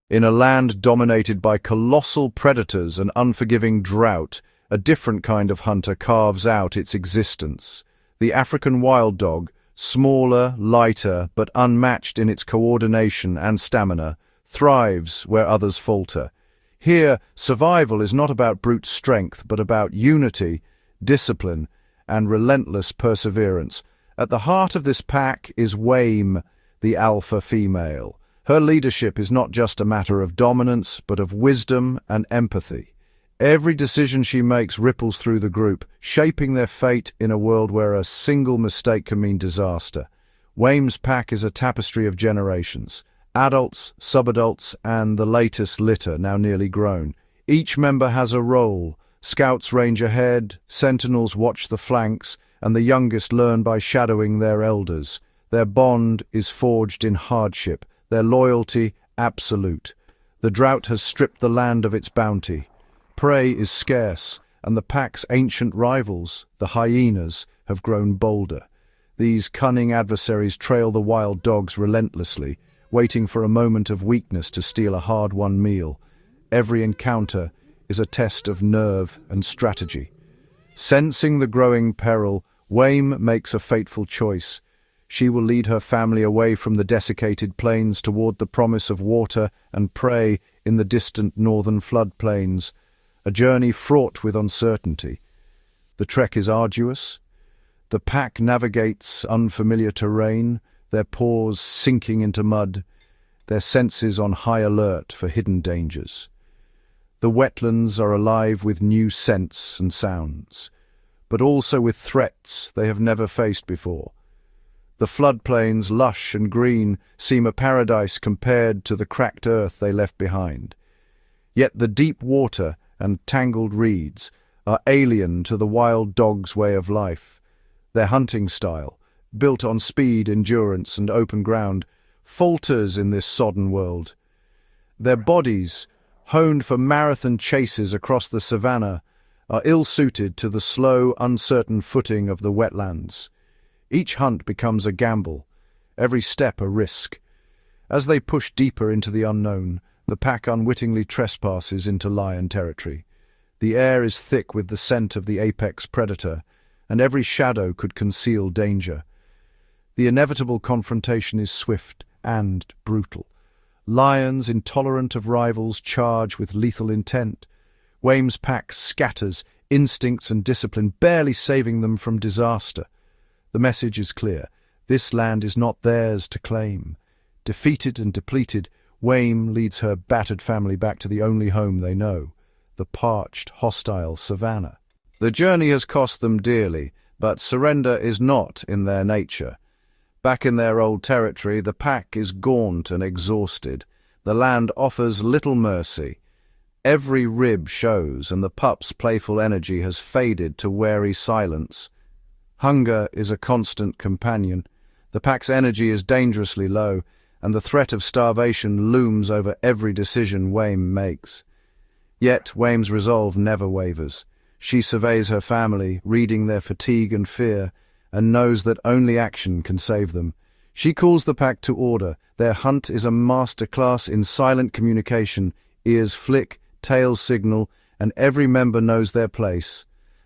In a land dominated by colossal predators and unforgiving drought, a different kind of hunter carves out its existence. The African wild dog, smaller, lighter, but unmatched in its coordination and stamina, thrives where others falter. Here, survival is not about brute strength, but about unity, discipline, and relentless perseverance. At the heart of this pack is Wame, the alpha female. Her leadership is not just a matter of dominance, but of wisdom and empathy. Every decision she makes ripples through the group, shaping their fate in a world where a single mistake can mean disaster. Wame's pack is a tapestry of generations. Adults, subadults, and the latest litter, now nearly grown. Each member has a role. Scouts range ahead, sentinels watch the flanks, and the youngest learn by shadowing their elders. Their bond is forged in hardship, their loyalty absolute. The drought has stripped the land of its bounty. Prey is scarce, and the pack's ancient rivals, the hyenas, have grown bolder. These cunning adversaries trail the wild dogs relentlessly, waiting for a moment of weakness to steal a hard-won meal. Every encounter is a test of nerve and strategy. Sensing the growing peril, Wame makes a fateful choice. She will lead her family away from the desiccated plains toward the promise of water and prey in the distant northern floodplains, a journey fraught with uncertainty. The trek is arduous. The pack navigates unfamiliar terrain, their paws sinking into mud, their senses on high alert for hidden dangers. The wetlands are alive with new scents and sounds, but also with threats they have never faced before. The floodplains, lush and green, seem a paradise compared to the cracked earth they left behind. Yet the deep water and tangled reeds are alien to the wild dog's way of life. Their hunting style, built on speed, endurance, and open ground, falters in this sodden world. Their bodies, honed for marathon chases across the savannah, are ill-suited to the slow, uncertain footing of the wetlands. Each hunt becomes a gamble, every step a risk, As they push deeper into the unknown, the pack unwittingly trespasses into lion territory. The air is thick with the scent of the apex predator, and every shadow could conceal danger. The inevitable confrontation is swift and brutal. Lions, intolerant of rivals, charge with lethal intent. Wame's pack scatters, instincts and discipline barely saving them from disaster. The message is clear. This land is not theirs to claim. Defeated and depleted, Wame leads her battered family back to the only home they know, the parched, hostile savannah. The journey has cost them dearly, but surrender is not in their nature. Back in their old territory, the pack is gaunt and exhausted. The land offers little mercy. Every rib shows, and the pup's playful energy has faded to wary silence. Hunger is a constant companion. The pack's energy is dangerously low, and the threat of starvation looms over every decision Wame makes. Yet Wame's resolve never wavers. She surveys her family, reading their fatigue and fear, and knows that only action can save them. She calls the pack to order. Their hunt is a masterclass in silent communication. Ears flick, tails signal, and every member knows their place.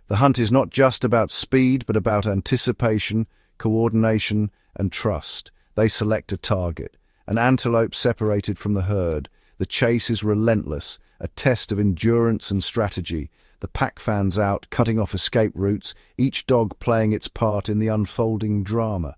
The hunt is not just about speed, but about anticipation, coordination, and trust. They select a target, an antelope separated from the herd. The chase is relentless, a test of endurance and strategy. The pack fans out, cutting off escape routes, each dog playing its part in the unfolding drama.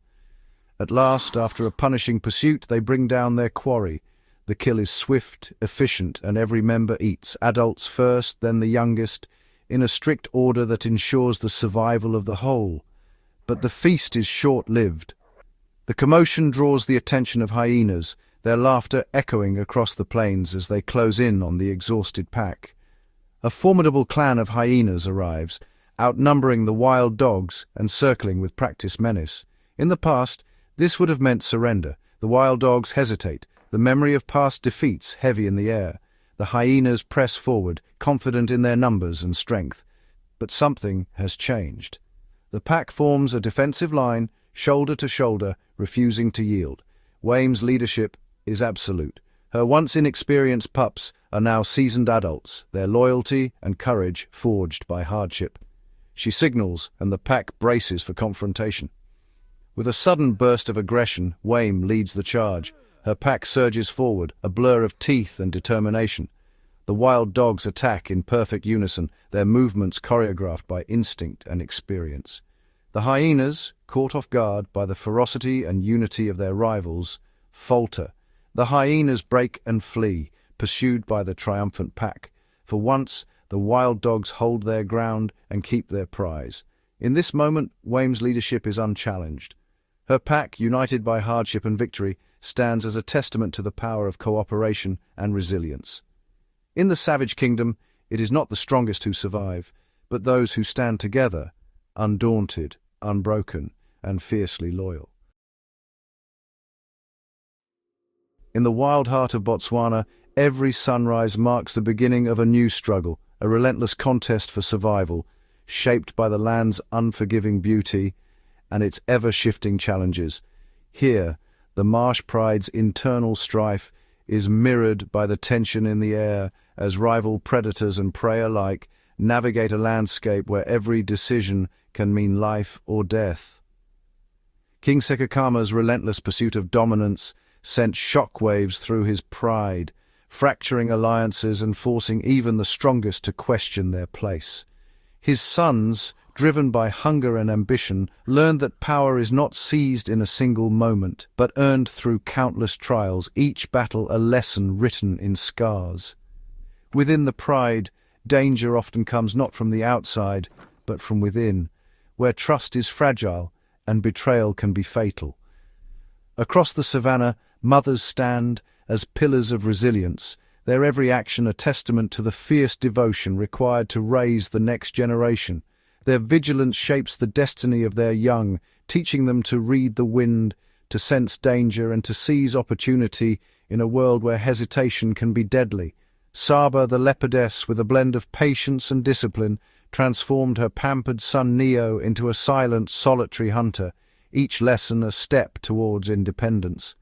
At last, after a punishing pursuit, they bring down their quarry. The kill is swift, efficient, and every member eats, adults first, then the youngest, in a strict order that ensures the survival of the whole. But the feast is short-lived. The commotion draws the attention of hyenas, their laughter echoing across the plains as they close in on the exhausted pack. A formidable clan of hyenas arrives, outnumbering the wild dogs and circling with practiced menace. In the past, this would have meant surrender. The wild dogs hesitate, the memory of past defeats heavy in the air. The hyenas press forward, confident in their numbers and strength. But something has changed. The pack forms a defensive line, shoulder to shoulder, refusing to yield. Wame's leadership is absolute. Her once inexperienced pups are now seasoned adults, their loyalty and courage forged by hardship. She signals, and the pack braces for confrontation. With a sudden burst of aggression, Wame leads the charge. Her pack surges forward, a blur of teeth and determination. The wild dogs attack in perfect unison, their movements choreographed by instinct and experience. The hyenas, caught off guard by the ferocity and unity of their rivals, falter. The hyenas break and flee, pursued by the triumphant pack. For once, the wild dogs hold their ground and keep their prize. In this moment, Wame's leadership is unchallenged. Her pack, united by hardship and victory, stands as a testament to the power of cooperation and resilience. In the savage kingdom, it is not the strongest who survive, but those who stand together, undaunted, unbroken, and fiercely loyal. In the wild heart of Botswana, every sunrise marks the beginning of a new struggle, a relentless contest for survival, shaped by the land's unforgiving beauty and its ever-shifting challenges. Here, the marsh pride's internal strife is mirrored by the tension in the air as rival predators and prey alike navigate a landscape where every decision can mean life or death. King Sekekama's relentless pursuit of dominance sent shockwaves through his pride, fracturing alliances and forcing even the strongest to question their place. His sons, driven by hunger and ambition, learned that power is not seized in a single moment, but earned through countless trials, each battle a lesson written in scars. Within the pride, danger often comes not from the outside, but from within, where trust is fragile and betrayal can be fatal. Across the savannah, mothers stand as pillars of resilience, their every action a testament to the fierce devotion required to raise the next generation. Their vigilance shapes the destiny of their young, teaching them to read the wind, to sense danger, and to seize opportunity in a world where hesitation can be deadly. Saba, the leopardess, with a blend of patience and discipline, transformed her pampered son Neo into a silent, solitary hunter, each lesson a step towards independence.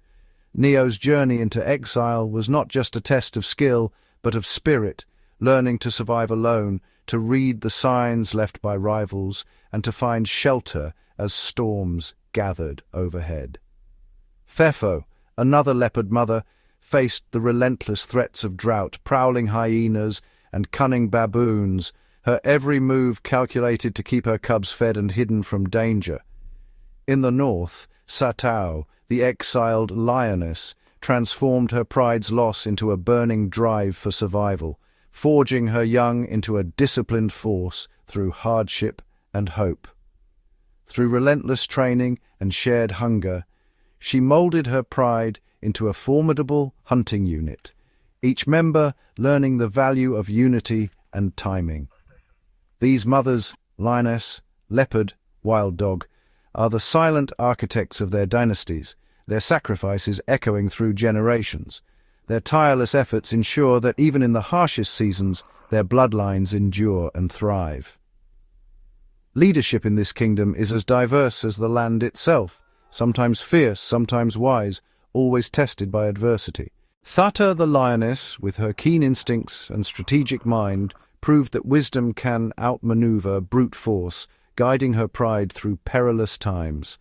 Neo's journey into exile was not just a test of skill, but of spirit, learning to survive alone, to read the signs left by rivals, and to find shelter as storms gathered overhead. Phefo, another leopard mother, faced the relentless threats of drought, prowling hyenas and cunning baboons, her every move calculated to keep her cubs fed and hidden from danger. In the north, Satao, the exiled lioness, transformed her pride's loss into a burning drive for survival, forging her young into a disciplined force through hardship and hope. Through relentless training and shared hunger, she molded her pride into a formidable hunting unit, each member learning the value of unity and timing. These mothers, lioness, leopard, wild dog, are the silent architects of their dynasties, their sacrifices echoing through generations. Their tireless efforts ensure that even in the harshest seasons, their bloodlines endure and thrive. Leadership in this kingdom is as diverse as the land itself, sometimes fierce, sometimes wise, always tested by adversity. Thata the lioness, with her keen instincts and strategic mind, proved that wisdom can outmaneuver brute force, guiding her pride through perilous times.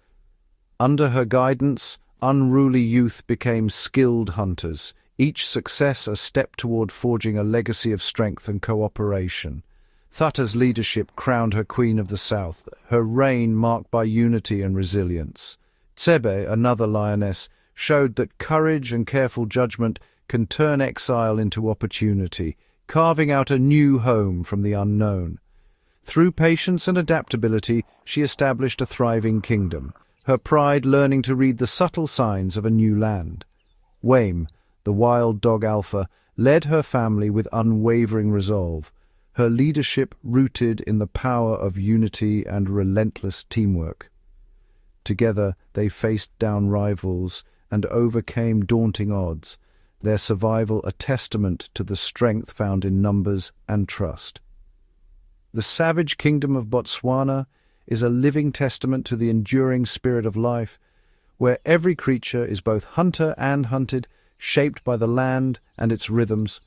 Under her guidance, unruly youth became skilled hunters, each success a step toward forging a legacy of strength and cooperation. Thata's leadership crowned her queen of the south, her reign marked by unity and resilience. Tsebe, another lioness, showed that courage and careful judgment can turn exile into opportunity, carving out a new home from the unknown. Through patience and adaptability, she established a thriving kingdom, her pride learning to read the subtle signs of a new land. Wame, the wild dog alpha, led her family with unwavering resolve, her leadership rooted in the power of unity and relentless teamwork. Together, they faced down rivals and overcame daunting odds, their survival a testament to the strength found in numbers and trust. The savage kingdom of Botswana is a living testament to the enduring spirit of life, where every creature is both hunter and hunted, shaped by the land and its rhythms.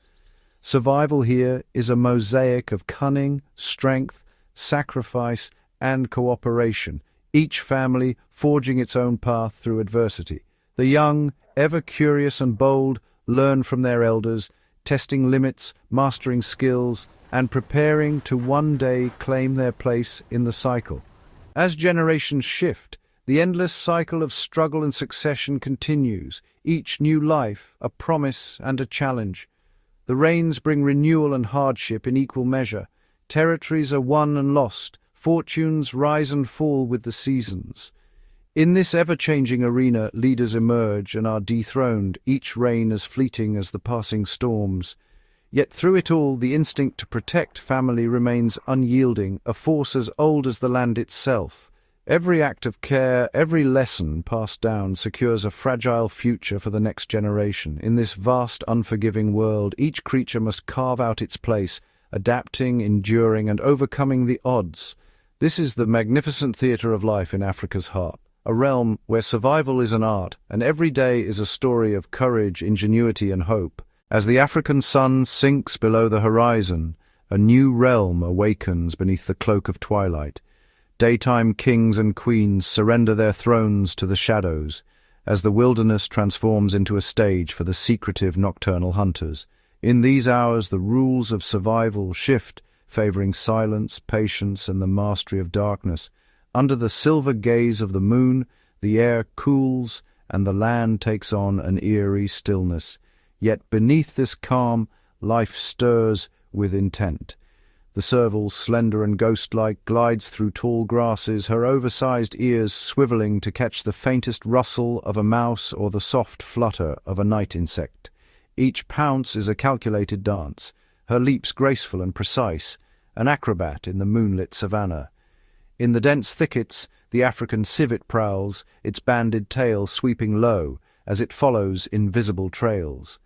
Survival here is a mosaic of cunning, strength, sacrifice, and cooperation, each family forging its own path through adversity. The young, ever curious and bold, learn from their elders, testing limits, mastering skills, and preparing to one day claim their place in the cycle. As generations shift, the endless cycle of struggle and succession continues, each new life a promise and a challenge. The rains bring renewal and hardship in equal measure. Territories are won and lost. Fortunes rise and fall with the seasons. In this ever-changing arena, leaders emerge and are dethroned, each reign as fleeting as the passing storms. Yet through it all, the instinct to protect family remains unyielding, a force as old as the land itself. Every act of care, every lesson passed down secures a fragile future for the next generation. In this vast, unforgiving world, each creature must carve out its place, adapting, enduring, and overcoming the odds. This is the magnificent theatre of life in Africa's heart, a realm where survival is an art, and every day is a story of courage, ingenuity, and hope. As the African sun sinks below the horizon, a new realm awakens beneath the cloak of twilight. Daytime kings and queens surrender their thrones to the shadows, as the wilderness transforms into a stage for the secretive nocturnal hunters. In these hours, the rules of survival shift, favoring silence, patience, and the mastery of darkness. Under the silver gaze of the moon, the air cools, and the land takes on an eerie stillness. Yet beneath this calm, life stirs with intent. The serval, slender and ghost-like, glides through tall grasses, her oversized ears swiveling to catch the faintest rustle of a mouse or the soft flutter of a night insect. Each pounce is a calculated dance, her leaps graceful and precise, an acrobat in the moonlit savannah. In the dense thickets, the African civet prowls, its banded tail sweeping low as it follows invisible trails.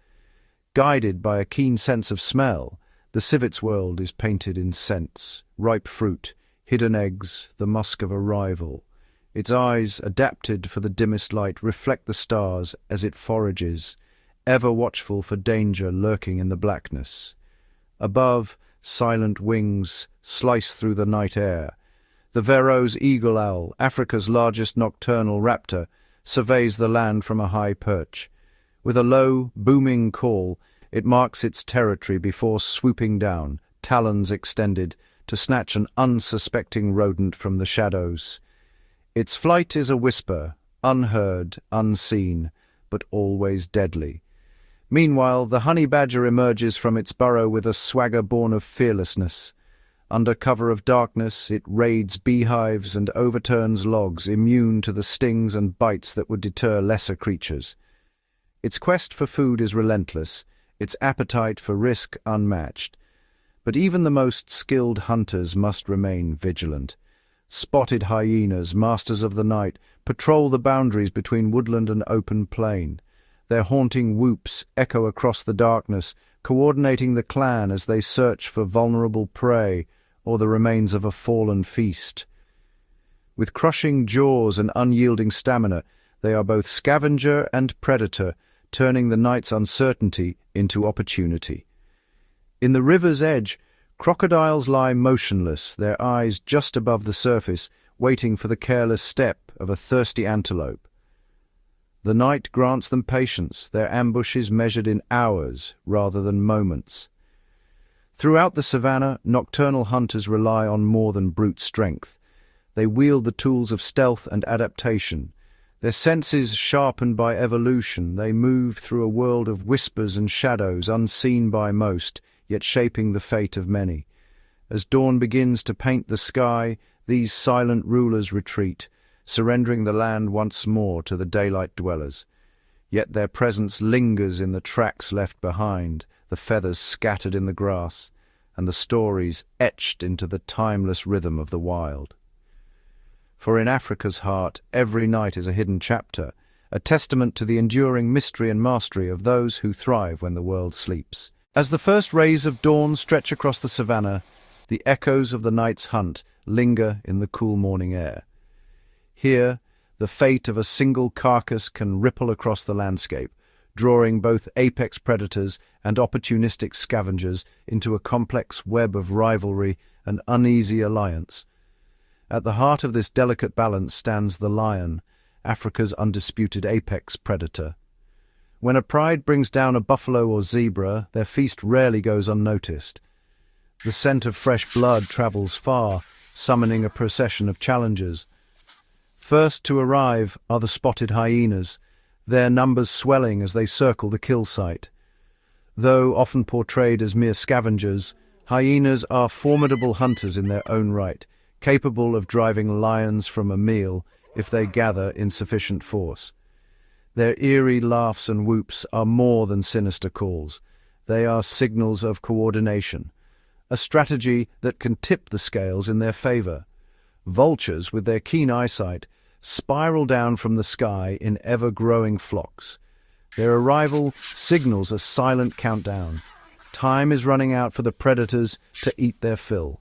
Guided by a keen sense of smell, the civet's world is painted in scents, ripe fruit, hidden eggs, the musk of arrival. Its eyes, adapted for the dimmest light, reflect the stars as it forages, ever watchful for danger lurking in the blackness. Above, silent wings slice through the night air. The Vero's eagle owl, Africa's largest nocturnal raptor, surveys the land from a high perch. With a low, booming call, it marks its territory before swooping down, talons extended, to snatch an unsuspecting rodent from the shadows. Its flight is a whisper, unheard, unseen, but always deadly. Meanwhile, the honey badger emerges from its burrow with a swagger born of fearlessness. Under cover of darkness, it raids beehives and overturns logs, immune to the stings and bites that would deter lesser creatures. Its quest for food is relentless, its appetite for risk unmatched. But even the most skilled hunters must remain vigilant. Spotted hyenas, masters of the night, patrol the boundaries between woodland and open plain. Their haunting whoops echo across the darkness, coordinating the clan as they search for vulnerable prey or the remains of a fallen feast. With crushing jaws and unyielding stamina, they are both scavenger and predator, turning the night's uncertainty into opportunity. In the river's edge, crocodiles lie motionless, their eyes just above the surface, waiting for the careless step of a thirsty antelope. The night grants them patience, their ambush is measured in hours rather than moments. Throughout the savannah, nocturnal hunters rely on more than brute strength. They wield the tools of stealth and adaptation. Their senses sharpened by evolution, they move through a world of whispers and shadows unseen by most, yet shaping the fate of many. As dawn begins to paint the sky, these silent rulers retreat, surrendering the land once more to the daylight dwellers. Yet their presence lingers in the tracks left behind, the feathers scattered in the grass, and the stories etched into the timeless rhythm of the wild. For in Africa's heart, every night is a hidden chapter, a testament to the enduring mystery and mastery of those who thrive when the world sleeps. As the first rays of dawn stretch across the savannah, the echoes of the night's hunt linger in the cool morning air. Here, the fate of a single carcass can ripple across the landscape, drawing both apex predators and opportunistic scavengers into a complex web of rivalry and uneasy alliance. At the heart of this delicate balance stands the lion, Africa's undisputed apex predator. When a pride brings down a buffalo or zebra, their feast rarely goes unnoticed. The scent of fresh blood travels far, summoning a procession of challengers. First to arrive are the spotted hyenas, their numbers swelling as they circle the kill site. Though often portrayed as mere scavengers, hyenas are formidable hunters in their own right, capable of driving lions from a meal if they gather in sufficient force. Their eerie laughs and whoops are more than sinister calls. They are signals of coordination, a strategy that can tip the scales in their favor. Vultures, with their keen eyesight, spiral down from the sky in ever-growing flocks. Their arrival signals a silent countdown. Time is running out for the predators to eat their fill.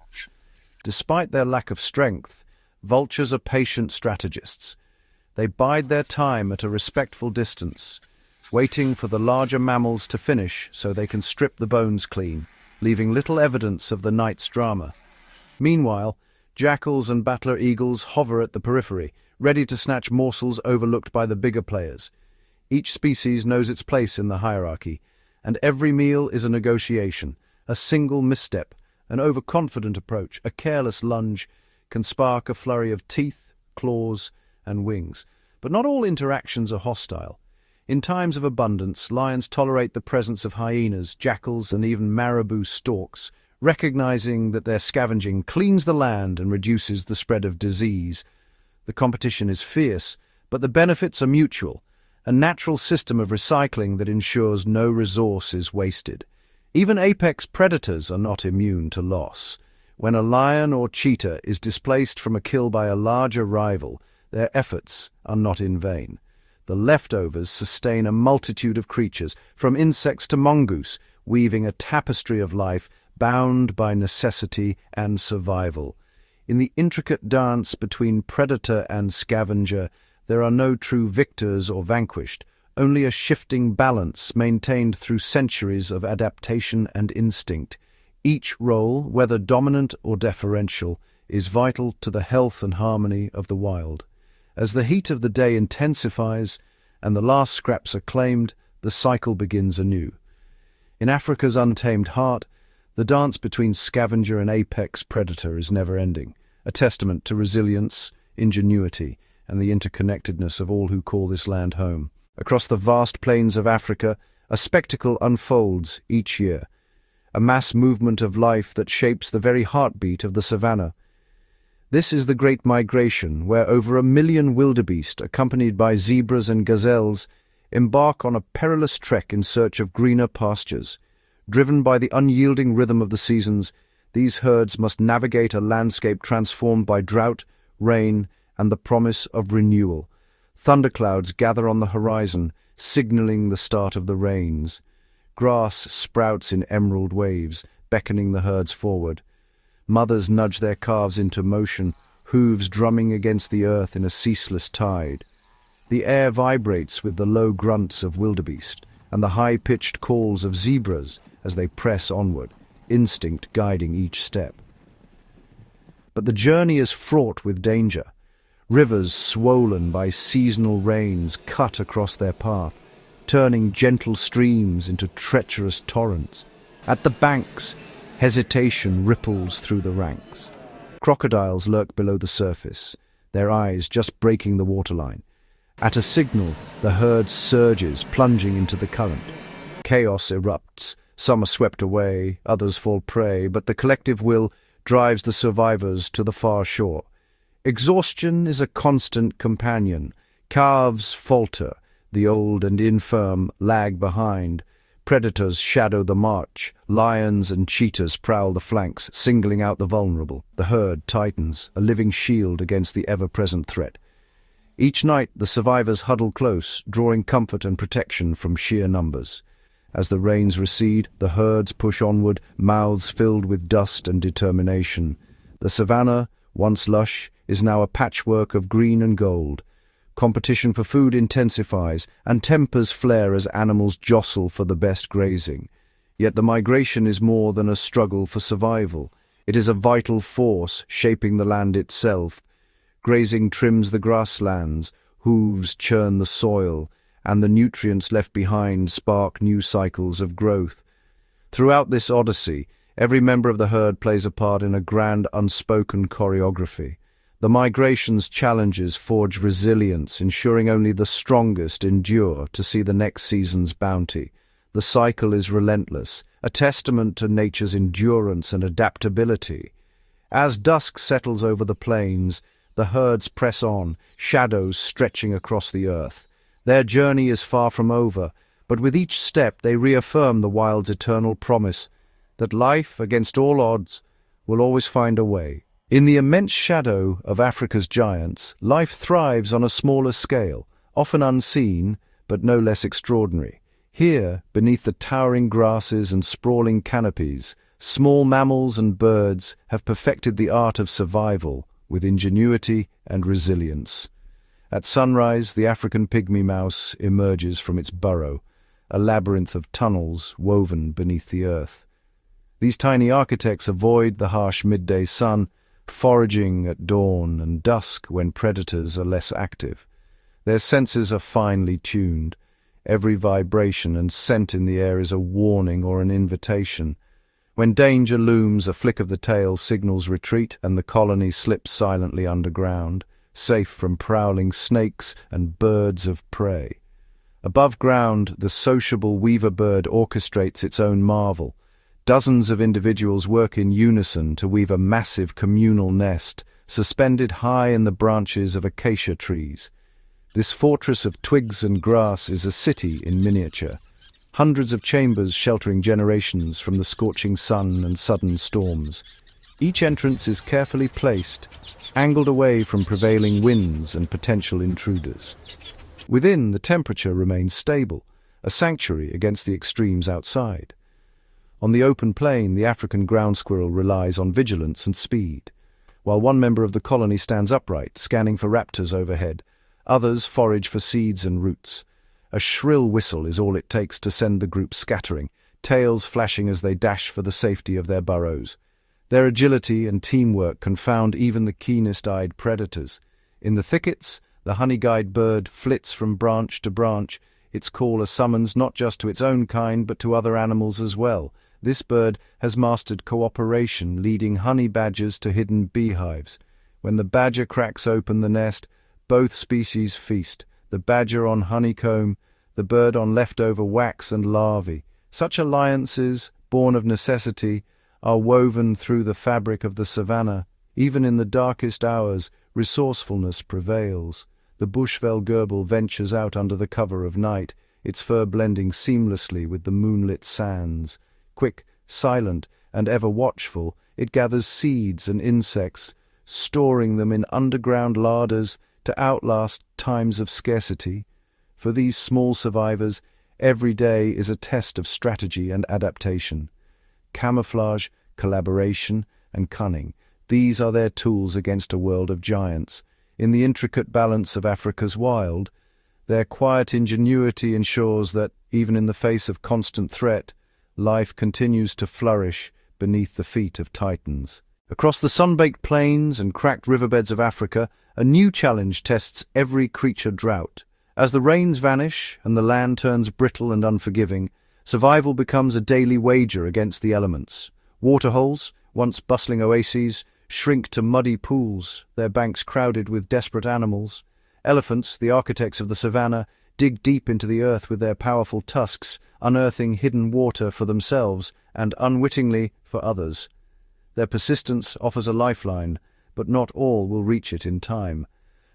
Despite their lack of strength, vultures are patient strategists. They bide their time at a respectful distance, waiting for the larger mammals to finish so they can strip the bones clean, leaving little evidence of the night's drama. Meanwhile, jackals and battler eagles hover at the periphery, ready to snatch morsels overlooked by the bigger players. Each species knows its place in the hierarchy, and every meal is a negotiation. A single misstep, an overconfident approach, a careless lunge can spark a flurry of teeth, claws, and wings. But not all interactions are hostile. In times of abundance, lions tolerate the presence of hyenas, jackals, and even marabou storks, recognizing that their scavenging cleans the land and reduces the spread of disease. The competition is fierce, but the benefits are mutual, a natural system of recycling that ensures no resource is wasted. Even apex predators are not immune to loss. When a lion or cheetah is displaced from a kill by a larger rival, their efforts are not in vain. The leftovers sustain a multitude of creatures, from insects to mongoose, weaving a tapestry of life bound by necessity and survival. In the intricate dance between predator and scavenger, there are no true victors or vanquished, only a shifting balance maintained through centuries of adaptation and instinct. Each role, whether dominant or deferential, is vital to the health and harmony of the wild. As the heat of the day intensifies and the last scraps are claimed, the cycle begins anew. In Africa's untamed heart, the dance between scavenger and apex predator is never-ending, a testament to resilience, ingenuity, and the interconnectedness of all who call this land home. Across the vast plains of Africa, a spectacle unfolds each year, a mass movement of life that shapes the very heartbeat of the savannah. This is the Great Migration, where over 1 million wildebeest, accompanied by zebras and gazelles, embark on a perilous trek in search of greener pastures. Driven by the unyielding rhythm of the seasons, these herds must navigate a landscape transformed by drought, rain, and the promise of renewal. Thunderclouds gather on the horizon, signaling the start of the rains. Grass sprouts in emerald waves, beckoning the herds forward. Mothers nudge their calves into motion, hooves drumming against the earth in a ceaseless tide. The air vibrates with the low grunts of wildebeest and the high-pitched calls of zebras as they press onward, instinct guiding each step. But the journey is fraught with danger. Rivers swollen by seasonal rains cut across their path, turning gentle streams into treacherous torrents. At the banks, hesitation ripples through the ranks. Crocodiles lurk below the surface, their eyes just breaking the waterline. At a signal, the herd surges, plunging into the current. Chaos erupts. Some are swept away, others fall prey, but the collective will drives the survivors to the far shore. Exhaustion is a constant companion. Calves falter, the old and infirm lag behind. Predators shadow the march. Lions and cheetahs prowl the flanks, singling out the vulnerable. The herd tightens, a living shield against the ever-present threat. Each night, the survivors huddle close, drawing comfort and protection from sheer numbers. As the rains recede, the herds push onward, mouths filled with dust and determination. The savannah, once lush, is now a patchwork of green and gold. Competition for food intensifies, and tempers flare as animals jostle for the best grazing. Yet the migration is more than a struggle for survival. It is a vital force shaping the land itself. Grazing trims the grasslands, hooves churn the soil, and the nutrients left behind spark new cycles of growth. Throughout this odyssey, every member of the herd plays a part in a grand unspoken choreography. The migration's challenges forge resilience, ensuring only the strongest endure to see the next season's bounty. The cycle is relentless, a testament to nature's endurance and adaptability. As dusk settles over the plains, the herds press on, shadows stretching across the earth. Their journey is far from over, but with each step they reaffirm the wild's eternal promise that life, against all odds, will always find a way. In the immense shadow of Africa's giants, life thrives on a smaller scale, often unseen, but no less extraordinary. Here, beneath the towering grasses and sprawling canopies, small mammals and birds have perfected the art of survival with ingenuity and resilience. At sunrise, the African pygmy mouse emerges from its burrow, a labyrinth of tunnels woven beneath the earth. These tiny architects avoid the harsh midday sun, foraging at dawn and dusk when predators are less active. Their senses are finely tuned. Every vibration and scent in the air is a warning or an invitation. When danger looms, a flick of the tail signals retreat, and the colony slips silently underground, safe from prowling snakes and birds of prey. Above ground, the sociable weaver bird orchestrates its own marvel. Dozens of individuals work in unison to weave a massive communal nest, suspended high in the branches of acacia trees. This fortress of twigs and grass is a city in miniature. Hundreds of chambers sheltering generations from the scorching sun and sudden storms. Each entrance is carefully placed, angled away from prevailing winds and potential intruders. Within, the temperature remains stable, a sanctuary against the extremes outside. On the open plain, the African ground squirrel relies on vigilance and speed. while one member of the colony stands upright, scanning for raptors overhead. Others forage for seeds and roots. A shrill whistle is all it takes to send the group scattering, tails flashing as they dash for the safety of their burrows. Their agility and teamwork confound even the keenest-eyed predators. In the thickets, the honey-guide bird flits from branch to branch, its call a summons not just to its own kind but to other animals as well. This bird has mastered cooperation, leading honey badgers to hidden beehives. When the badger cracks open the nest, both species feast, the badger on honeycomb, the bird on leftover wax and larvae. Such alliances, born of necessity, are woven through the fabric of the savannah. Even in the darkest hours, resourcefulness prevails. The bushveld gerbil ventures out under the cover of night, its fur blending seamlessly with the moonlit sands. Quick, silent, and ever watchful, it gathers seeds and insects, storing them in underground larders to outlast times of scarcity. For these small survivors, every day is a test of strategy and adaptation. Camouflage, collaboration, and cunning, these are their tools against a world of giants. In the intricate balance of Africa's wild, their quiet ingenuity ensures that, even in the face of constant threat, life continues to flourish beneath the feet of titans. Across the sun-baked plains and cracked riverbeds of Africa, a new challenge tests every creature drought. As the rains vanish and the land turns brittle and unforgiving, survival becomes a daily wager against the elements. Waterholes, once bustling oases, shrink to muddy pools, their banks crowded with desperate animals. Elephants, the architects of the savannah, dig deep into the earth with their powerful tusks, unearthing hidden water for themselves and, unwittingly, for others. Their persistence offers a lifeline, but not all will reach it in time.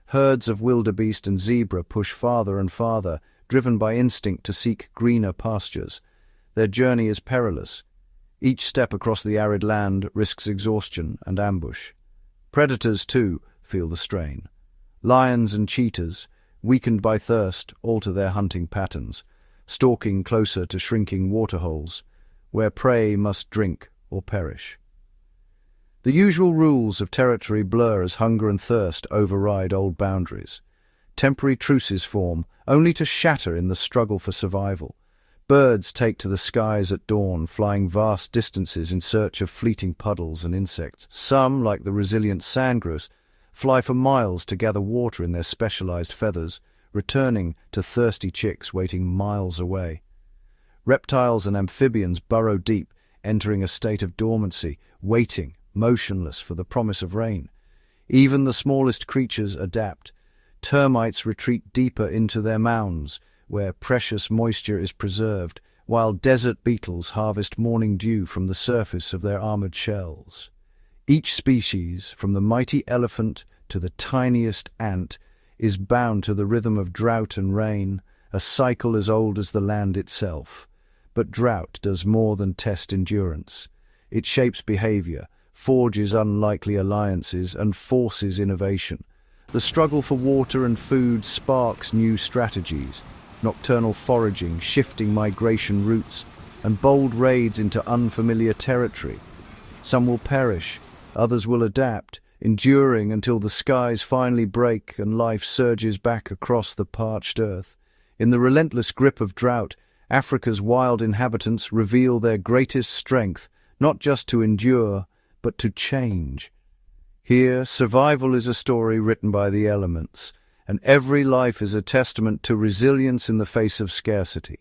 Herds of wildebeest and zebra push farther and farther, driven by instinct to seek greener pastures. Their journey is perilous. Each step across the arid land risks exhaustion and ambush. Predators, too, feel the strain. Lions and cheetahs, weakened by thirst, alter their hunting patterns, stalking closer to shrinking waterholes, where prey must drink or perish. The usual rules of territory blur as hunger and thirst override old boundaries. Temporary truces form, only to shatter in the struggle for survival. Birds take to the skies at dawn, flying vast distances in search of fleeting puddles and insects. Some, like the resilient sandgrouse, fly for miles to gather water in their specialized feathers, returning to thirsty chicks waiting miles away. Reptiles and amphibians burrow deep, entering a state of dormancy, waiting, motionless for the promise of rain. Even the smallest creatures adapt. Termites retreat deeper into their mounds, where precious moisture is preserved, while desert beetles harvest morning dew from the surface of their armored shells. Each species, from the mighty elephant to the tiniest ant, is bound to the rhythm of drought and rain, a cycle as old as the land itself. But drought does more than test endurance. It shapes behavior, forges unlikely alliances, and forces innovation. The struggle for water and food sparks new strategies, nocturnal foraging, shifting migration routes, and bold raids into unfamiliar territory. Some will perish, others will adapt, enduring until the skies finally break and life surges back across the parched earth. In the relentless grip of drought, Africa's wild inhabitants reveal their greatest strength, not just to endure, but to change. Here, survival is a story written by the elements, and every life is a testament to resilience in the face of scarcity.